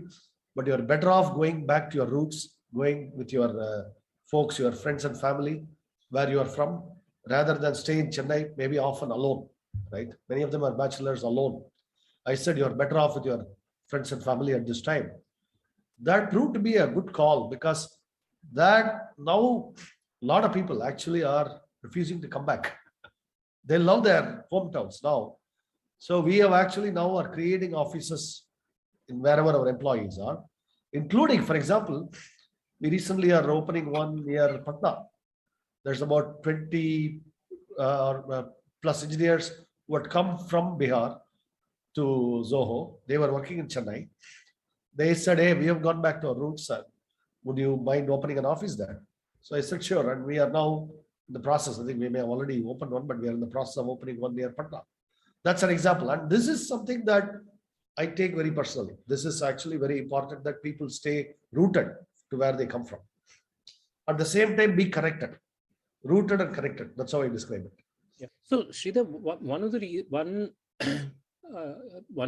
D: but you're better off going back to your roots, going with your folks, your friends and family, where you are from, rather than stay in Chennai, maybe often alone, right? Many of them are bachelors alone. I said, you're better off with your friends and family at this time. That proved to be a good call, because that now a lot of people actually are refusing to come back. They love their hometowns now. So we have actually now are creating offices in wherever our employees are, including, for example, we recently are opening one near Patna. There's about 20 plus engineers who had come from Bihar to Zoho. They were working in Chennai. They said, hey, we have gone back to our roots. Would you mind opening an office there? So I said, sure. And we are now in the process. I think we may have already opened one, but we are in the process of opening one near Patna. That's an example. And this is something that I take very personally. This is actually very important, that people stay rooted to where they come from. At the same time, be connected, rooted and connected. That's how I describe it.
C: Yeah. So Sridhar, one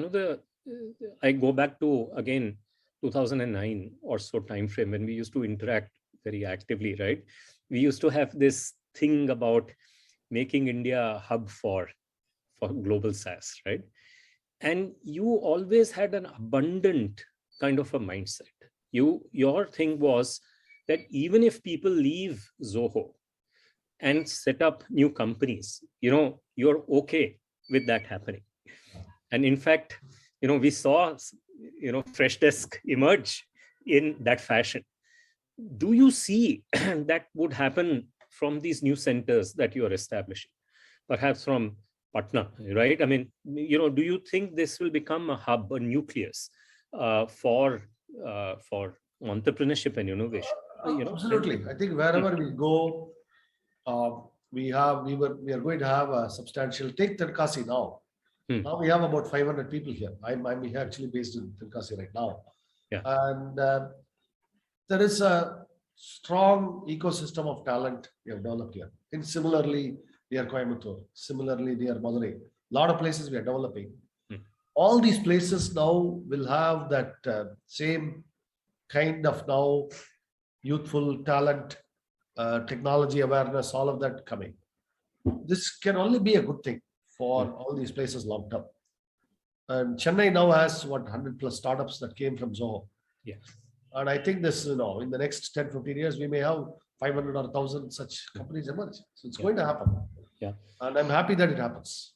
C: of the I go back to again 2009 or so time frame, when we used to interact very actively, right? We used to have this thing about making India a hub for global SaaS, right? And you always had an abundant kind of a mindset. Your thing was that even if people leave Zoho and set up new companies, you're okay with that happening. And in fact, we saw, Freshdesk emerge in that fashion. Do you see that would happen from these new centers that you are establishing, perhaps from Patna, right? I mean, do you think this will become a hub, a nucleus for entrepreneurship and innovation?
D: Absolutely. I think wherever we go, we are going to have a substantial. Take Tenkasi now. Now we have about 500 people here. I'm actually based in Tenkasi right now.
C: Yeah.
D: And there is a strong ecosystem of talent we have developed here. And similarly, near Coimbatore, similarly near Madurai, a lot of places we are developing. All these places now will have that same kind of now youthful talent, technology awareness, all of that coming. This can only be a good thing for all these places long term. And Chennai now has 100 plus startups that came from Zoho.
C: Yeah.
D: And I think this, in the next 10, 15 years, we may have 500 or 1,000 such companies emerge. So it's going to happen.
C: Yeah.
D: And I'm happy that it happens.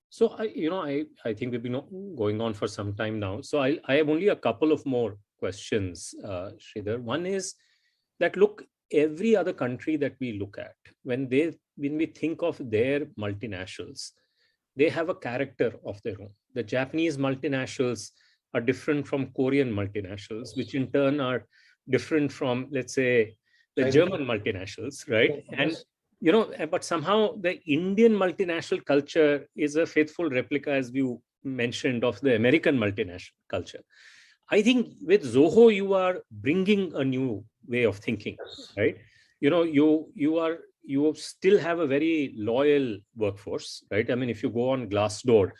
C: So I think we've been going on for some time now. So I have only a couple of more questions, Sridhar. One is that, look, every other country that we look at, when we think of their multinationals, they have a character of their own. The Japanese multinationals are different from Korean multinationals, which in turn are different from, let's say, the German multinationals, right? And but somehow the Indian multinational culture is a faithful replica, as you mentioned, of the American multinational culture. I think with Zoho, you are bringing a new way of thinking, right? You still have a very loyal workforce, right? I mean, if you go on Glassdoor,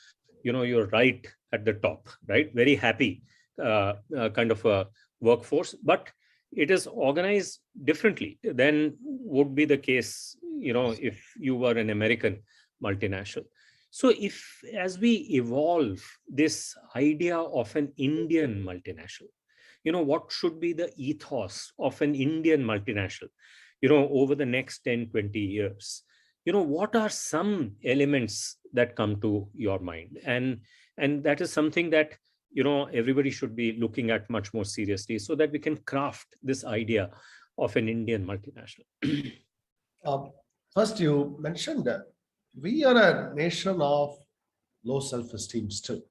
C: you're right at the top, right? Very happy kind of a workforce, but it is organized differently than would be the case, if you were an American multinational. So as we evolve this idea of an Indian multinational, what should be the ethos of an Indian multinational, over the next 10, 20 years? What are some elements that come to your mind? And that is something that, everybody should be looking at much more seriously, so that we can craft this idea of an Indian multinational.
D: First, you mentioned that we are a nation of low self-esteem still.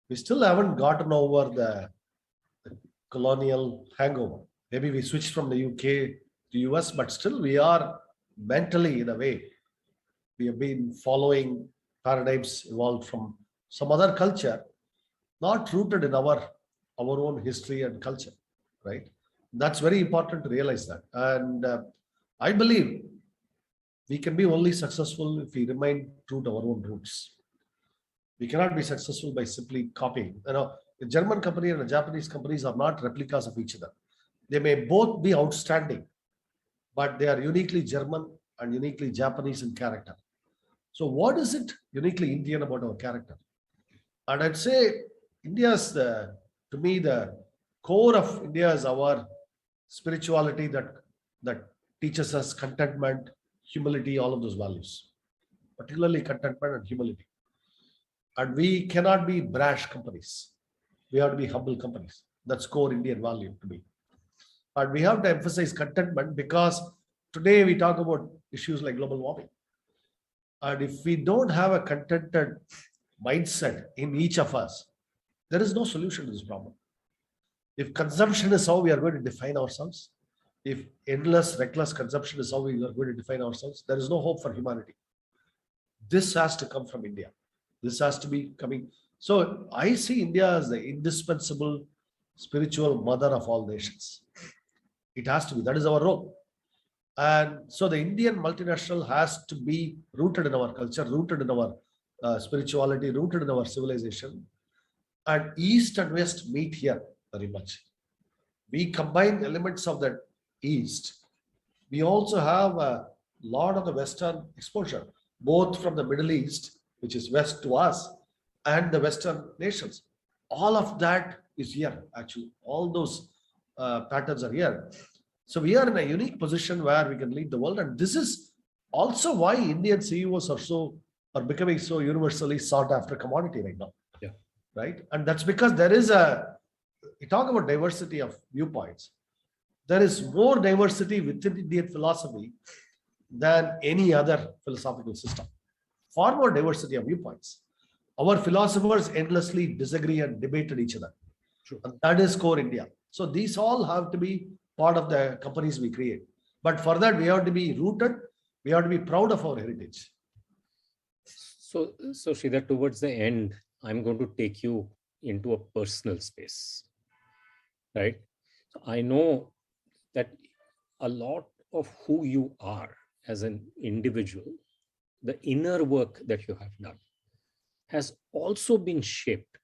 D: We still haven't gotten over the colonial hangover. Maybe we switched from the UK to US, but still we are mentally, in a way, we have been following paradigms evolved from some other culture, not rooted in our own history and culture, right? That's very important to realize that. And I believe we can be only successful if we remain true to our own roots. We cannot be successful by simply copying. A German company and a Japanese companies are not replicas of each other. They may both be outstanding, but they are uniquely German and uniquely Japanese in character. So what is it uniquely Indian about our character? And I'd say to me, the core of India is our spirituality that teaches us contentment, humility, all of those values, particularly contentment and humility. And we cannot be brash companies. We have to be humble companies. That's core Indian value to me. And we have to emphasize contentment because today we talk about issues like global warming. And if we don't have a contented mindset in each of us, there is no solution to this problem. If consumption is how we are going to define ourselves, if endless, reckless consumption is how we are going to define ourselves, there is no hope for humanity. This has to come from India. This has to be coming. So I see India as the indispensable spiritual mother of all nations. It has to be. That is our role. And so the Indian multinational has to be rooted in our culture, rooted in our spirituality, rooted in our civilization. And East and West meet here very much. We combine elements of that East. We also have a lot of the Western exposure, both from the Middle East, which is West to us, and the Western nations. All of that is here, actually. All those patterns are here. So we are in a unique position where we can lead the world. And this is also why Indian CEOs are becoming so universally sought after commodity right now.
C: Yeah.
D: Right. And that's because we talk about diversity of viewpoints. There is more diversity within Indian philosophy than any other philosophical system. Far more diversity of viewpoints. Our philosophers endlessly disagree and debate with each other.
C: True.
D: And that is core India. So these all have to be part of the companies we create. But for that, we have to be rooted. We have to be proud of our heritage.
C: So Sridhar, towards the end, I'm going to take you into a personal space, right? So I know that a lot of who you are as an individual, the inner work that you have done, has also been shaped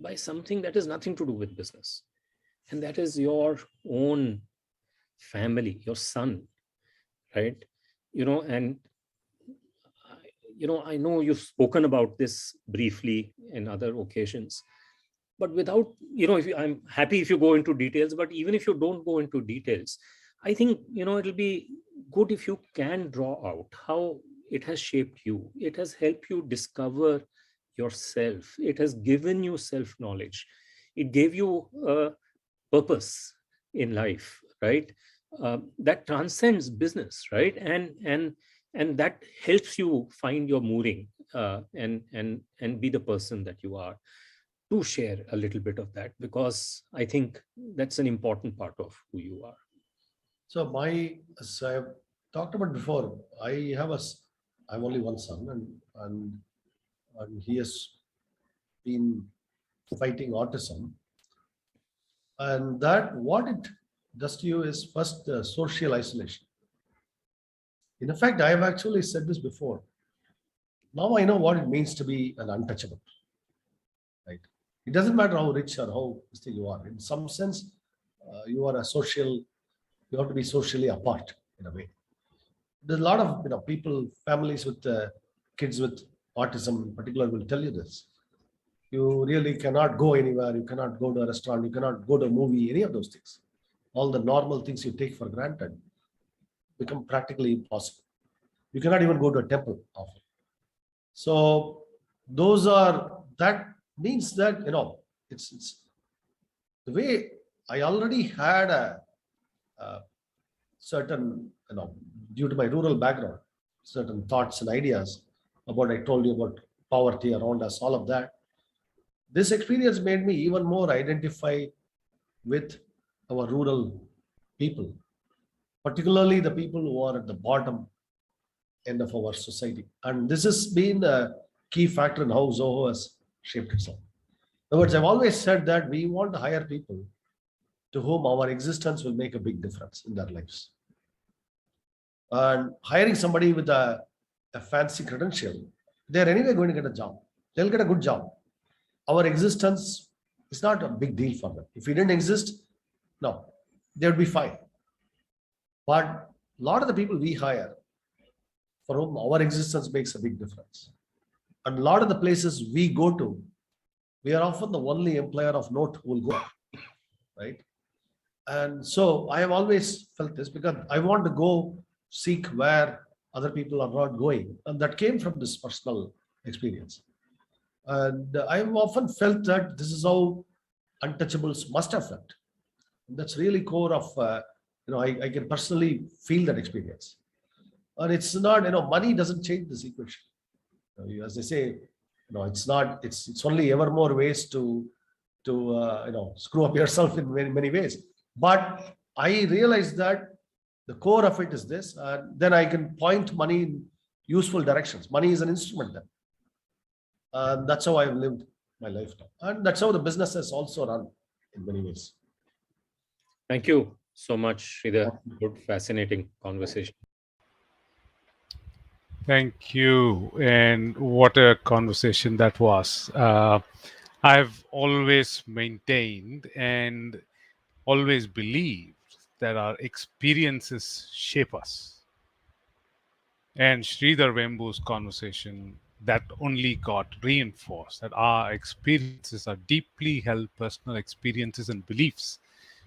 C: by something that has nothing to do with business. And that is your own family, your son, right? And I know you've spoken about this briefly in other occasions, but without, I'm happy if you go into details, but even if you don't go into details, I think, it'll be good if you can draw out how it has shaped you. It has helped you discover yourself. It has given you self-knowledge. It gave you a purpose in life, right? That transcends business, right? And that helps you find your mooring and be the person that you are. Do share a little bit of that, because I think that's an important part of who you are.
D: So as I have talked about before, I have only one son, and he has been fighting autism. And that what it does to you is first social isolation. In fact, I have actually said this before. Now I know what it means to be an untouchable. Right? It doesn't matter how rich or how you are. In some sense, you have to be socially apart in a way. There's a lot of families with kids with autism in particular will tell you this. You really cannot go anywhere. You cannot go to a restaurant. You cannot go to a movie, any of those things. All the normal things you take for granted become practically impossible. You cannot even go to a temple often. So that means that, it's the way I already had a certain, due to my rural background, certain thoughts and ideas about, I told you about poverty around us, all of that. This experience made me even more identify with our rural people, particularly the people who are at the bottom end of our society. And this has been a key factor in how Zoho has shaped itself. In other words, I've always said that we want to hire people to whom our existence will make a big difference in their lives. And hiring somebody with a fancy credential, they're anyway going to get a job. They'll get a good job. Our existence is not a big deal for them. If we didn't exist, no, they would be fine. But a lot of the people we hire, for whom our existence makes a big difference. And a lot of the places we go to, we are often the only employer of note who will go, right? And so I have always felt this because I want to go seek where other people are not going. And that came from this personal experience. And I've often felt that this is how untouchables must have felt. And that's really core of, I can personally feel that experience. And it's not, money doesn't change this equation. As they say, it's not, it's only ever more ways to screw up yourself in many, many ways. But I realize that the core of it is this, and then I can point money in useful directions. Money is an instrument then. And that's how I've lived my life now. And that's how the business has also run in many ways.
C: Thank you so much, Sridhar. Good, fascinating conversation.
A: Thank you. And what a conversation that was. I've always maintained and always believed that our experiences shape us. And Sridhar Vembu's conversation, that only got reinforced that our experiences, our deeply held personal experiences and beliefs,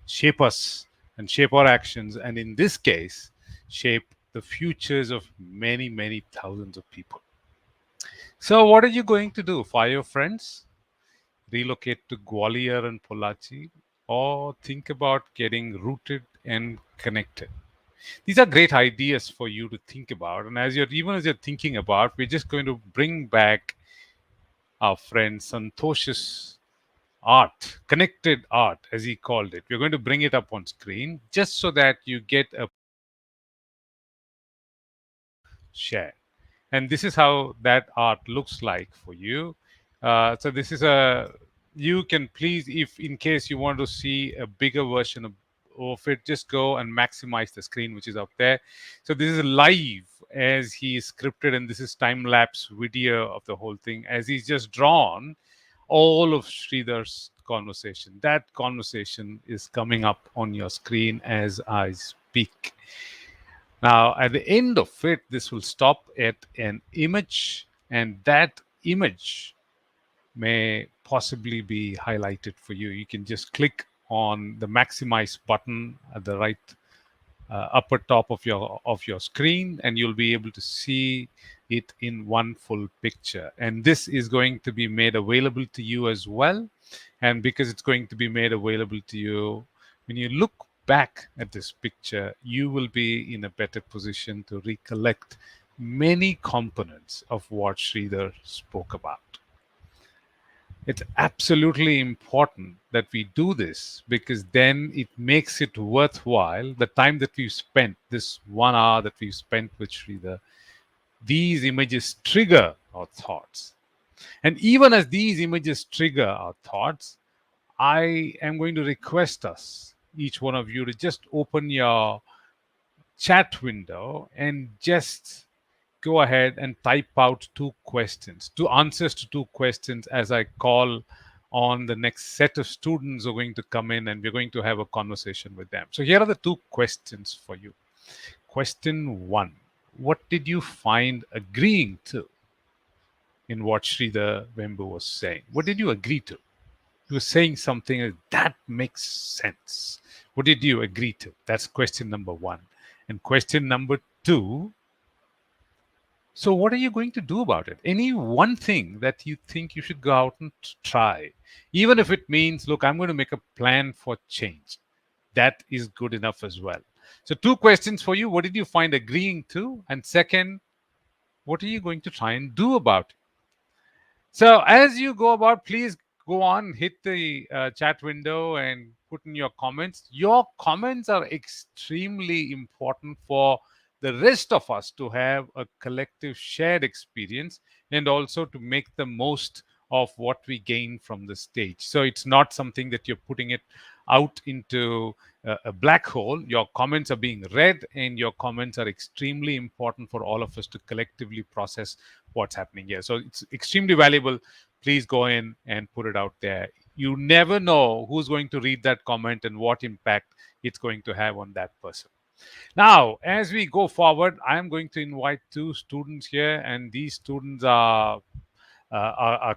A: shape us and shape our actions, and in this case, shape the futures of many, many thousands of people. So, what are you going to do? Fire your friends? Relocate to Gwalior and Pollachi? Or think about getting rooted and connected? These are great ideas for you to think about. And as you're thinking about, we're just going to bring back our friend Santosh's art, connected art, as he called it. We're going to bring it up on screen just so that you get a share. And this is how that art looks like for you. So this is you can please, if in case you want to see a bigger version of it, just go and maximize the screen, which is up there. So this is live as he is scripted, and this is time-lapse video of the whole thing as he's just drawn all of Sridhar's conversation. That conversation is coming up on your screen as I speak. Now, at the end of it, this will stop at an image, and that image may possibly be highlighted for you. You can just click on the maximize button at the right upper top of your screen, and you'll be able to see it in one full picture. And this is going to be made available to you as well. And because it's going to be made available to you, when you look back at this picture, you will be in a better position to recollect many components of what Sridhar spoke about. It's absolutely important that we do this because then it makes it worthwhile. The time that we've spent, this 1 hour that we've spent with Sridhar, these images trigger our thoughts. And even as these images trigger our thoughts, I am going to request us, each one of you, to just open your chat window and just go ahead and type out two answers to two questions as I call on the next set of students who are going to come in, and we're going to have a conversation with them. So here are the two questions for you. Question 1, what did you find agreeing to? in what Sridhar Vembu was saying? What did you agree to? You were saying something that makes sense. What did you agree to? That's question number one. And question number two, so what are you going to do about it? Any one thing that you think you should go out and try, even if it means, look, I'm going to make a plan for change. That is good enough as well. So, two questions for you. What did you find agreeing to? And second, what are you going to try and do about it? So as you go about, please go on, hit the chat window and put in your comments. Your comments are extremely important for the rest of us to have a collective shared experience and also to make the most of what we gain from the stage. So it's not something that you're putting it out into a black hole. Your comments are being read, and your comments are extremely important for all of us to collectively process what's happening here. So it's extremely valuable. Please go in and put it out there. You never know who's going to read that comment and what impact it's going to have on that person. Now, as we go forward, I'm going to invite two students here, and these students are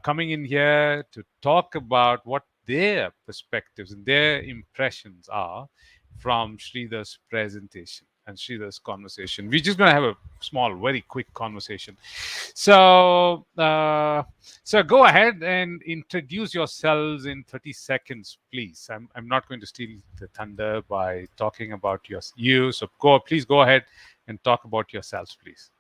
A: coming in here to talk about what their perspectives and their impressions are from Sridhar's presentation and Sridhar's conversation. We're just going to have a small, very quick conversation. So, so go ahead and introduce yourselves in 30 seconds, please. I'm not going to steal the thunder by talking about you. So please go ahead and talk about yourselves, please.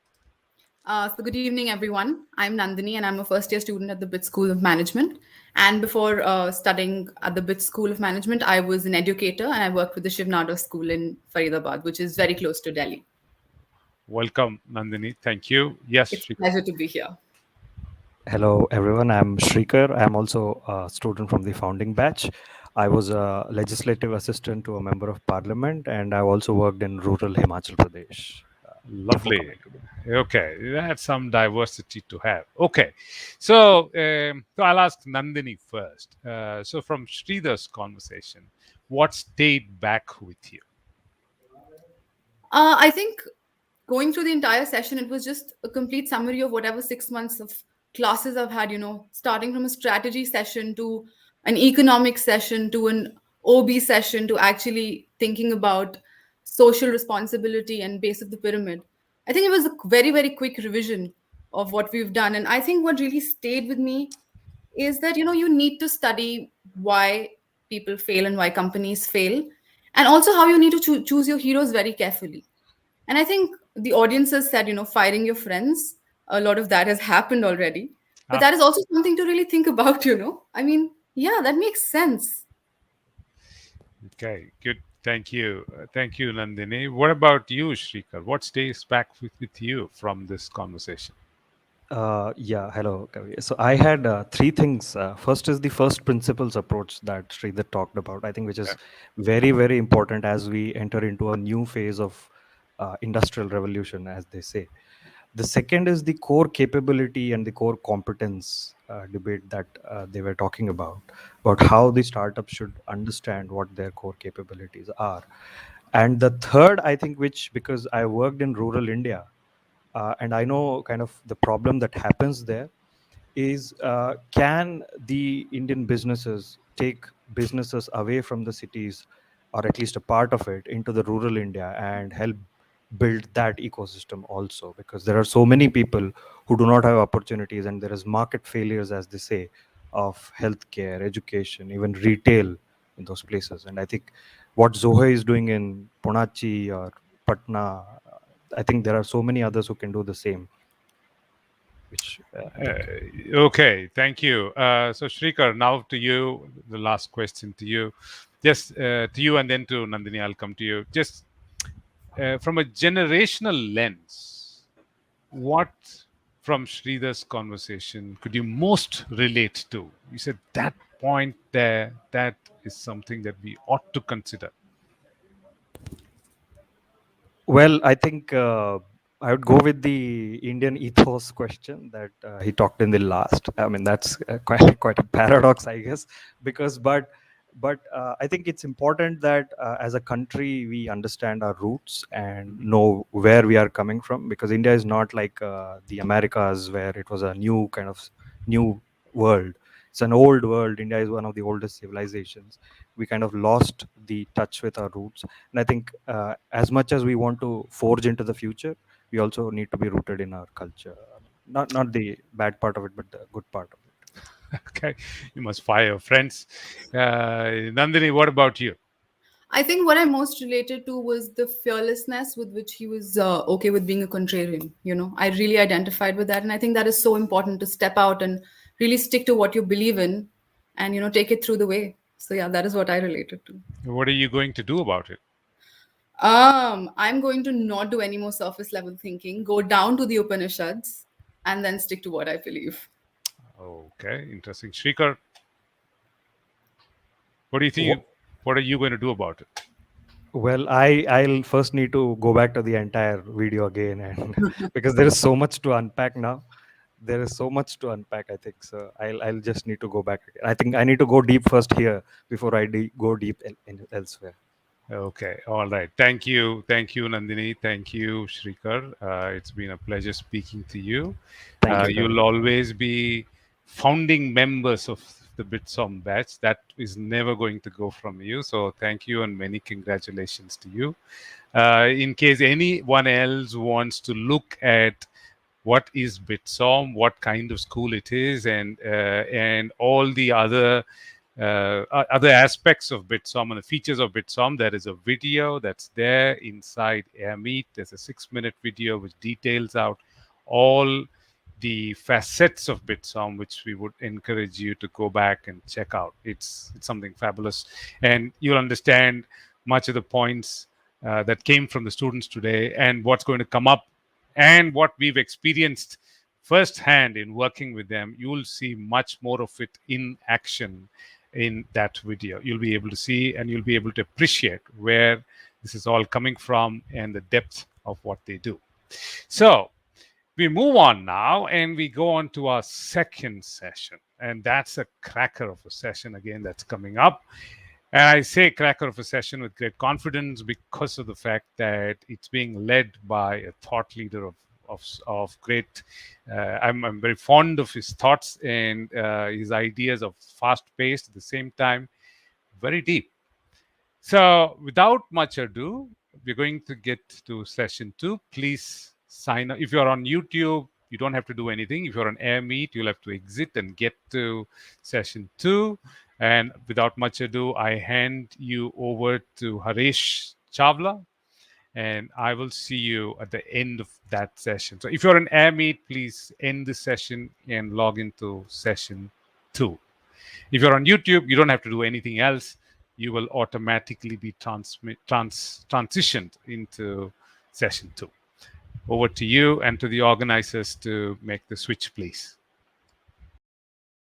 E: So good evening, everyone. I'm Nandini, and I'm a first-year student at the BIT School of Management. And before studying at the BIT School of Management, I was an educator, and I worked with the Shiv Nadar School in Faridabad, which is very close to Delhi.
A: Welcome, Nandini. Thank you. Yes,
E: It's a
A: Shrikar.
E: pleasure to be here.
F: Hello, everyone. I'm Shrikar. I'm also a student from the founding batch. I was a legislative assistant to a member of parliament, and I also worked in rural Himachal Pradesh.
A: Lovely. Okay, that's some diversity to have. Okay, so I'll ask Nandini first. So from Sridhar's conversation, what stayed back with you?
E: I think going through the entire session, it was just a complete summary of whatever 6 months of classes I've had, starting from a strategy session to an economic session to an OB session to actually thinking about social responsibility and base of the pyramid. I think it was a very, very quick revision of what we've done. And I think what really stayed with me is that, you need to study why people fail and why companies fail, and also how you need to choose your heroes very carefully. And I think the audience has said, firing your friends. A lot of that has happened already. But that is also something to really think about, I mean, yeah, that makes sense.
A: Okay, good. Thank you. Thank you, Nandini. What about you, Shrikar? What stays back with you from this conversation?
F: Yeah, hello, Kavi. So I had three things. First is the first principles approach that Sridhar talked about, I think, which is very, very important as we enter into a new phase of industrial revolution, as they say. The second is the core capability and the core competence debate that they were talking about how the startups should understand what their core capabilities are. And the third, I think, which because I worked in rural India, and I know kind of the problem that happens there is can the Indian businesses take businesses away from the cities, or at least a part of it, into the rural India and help build that ecosystem also, because there are so many people who do not have opportunities, and there is market failures, as they say, of healthcare, education, even retail in those places. And I think what Zoho is doing in Punachi or Patna, I think there are so many others who can do the same. Which
A: okay, thank you. So Shrikar, now to you, the last question to you. Yes, to you, and then to Nandini, I'll come to you. Just from a generational lens, what from Sridhar's conversation could you most relate to? You said that point there, that is something that we ought to consider.
F: Well, I think I would go with the Indian ethos question that he talked in the last. I mean, that's quite a paradox, I guess, because but But I think it's important that as a country we understand our roots and know where we are coming from, because India is not like the Americas where it was a new kind of new world. It's an old world. India is one of the oldest civilizations. We kind of lost the touch with our roots, and I think as much as we want to forge into the future, we also need to be rooted in our culture. Not the bad part of it, but the good part of it.
A: Okay, you must fire your friends. Nandini, what about you?
E: I think what I most related to was the fearlessness with which he was okay with being a contrarian. I really identified with that. And I think that is so important to step out and really stick to what you believe in and, take it through the way. So, yeah, that is what I related to.
A: What are you going to do about it?
E: I'm going to not do any more surface level thinking, go down to the Upanishads, and then stick to what I believe.
A: Okay, interesting. Shrikar, what do you think? What are you going to do about it?
F: Well, I'll first need to go back to the entire video again, and because there is so much to unpack now. There is so much to unpack, I think. So I'll just need to go back again. I think I need to go deep first here before I go deep elsewhere.
A: Okay, all right. Thank you, Nandini. Thank you, Shrikar. It's been a pleasure speaking to you.
F: Thank you.
A: You'll always be founding members of the Bitsom batch. That is never going to go from you. So thank you and many congratulations to you. In case anyone else wants to look at what is Bitsom, what kind of school it is, and all the other aspects of Bitsom and the features of Bitsom, there is a video that's there inside AirMeet. There's a 6-minute video which details out all the facets of Bitsom, which we would encourage you to go back and check out. It's something fabulous, and you'll understand much of the points that came from the students today and what's going to come up and what we've experienced firsthand in working with them. You'll see much more of it in action in that video. You'll be able to see and you'll be able to appreciate where this is all coming from and the depth of what they do. So we move on now and we go on to our second session, and that's a cracker of a session again that's coming up. And I say cracker of a session with great confidence because of the fact that it's being led by a thought leader of great. I'm very fond of his thoughts and his ideas of fast paced at the same time, very deep. So without much ado, we're going to get to session 2. Please sign up. If you're on YouTube, you don't have to do anything. If you're on AirMeet, you'll have to exit and get to session 2. And without much ado, I hand you over to Harish Chawla, and I will see you at the end of that session. So if you're on AirMeet, please end the session and log into session 2. If you're on YouTube, you don't have to do anything else. You will automatically be transitioned into session 2. Over to you and to the organizers to make the switch, please.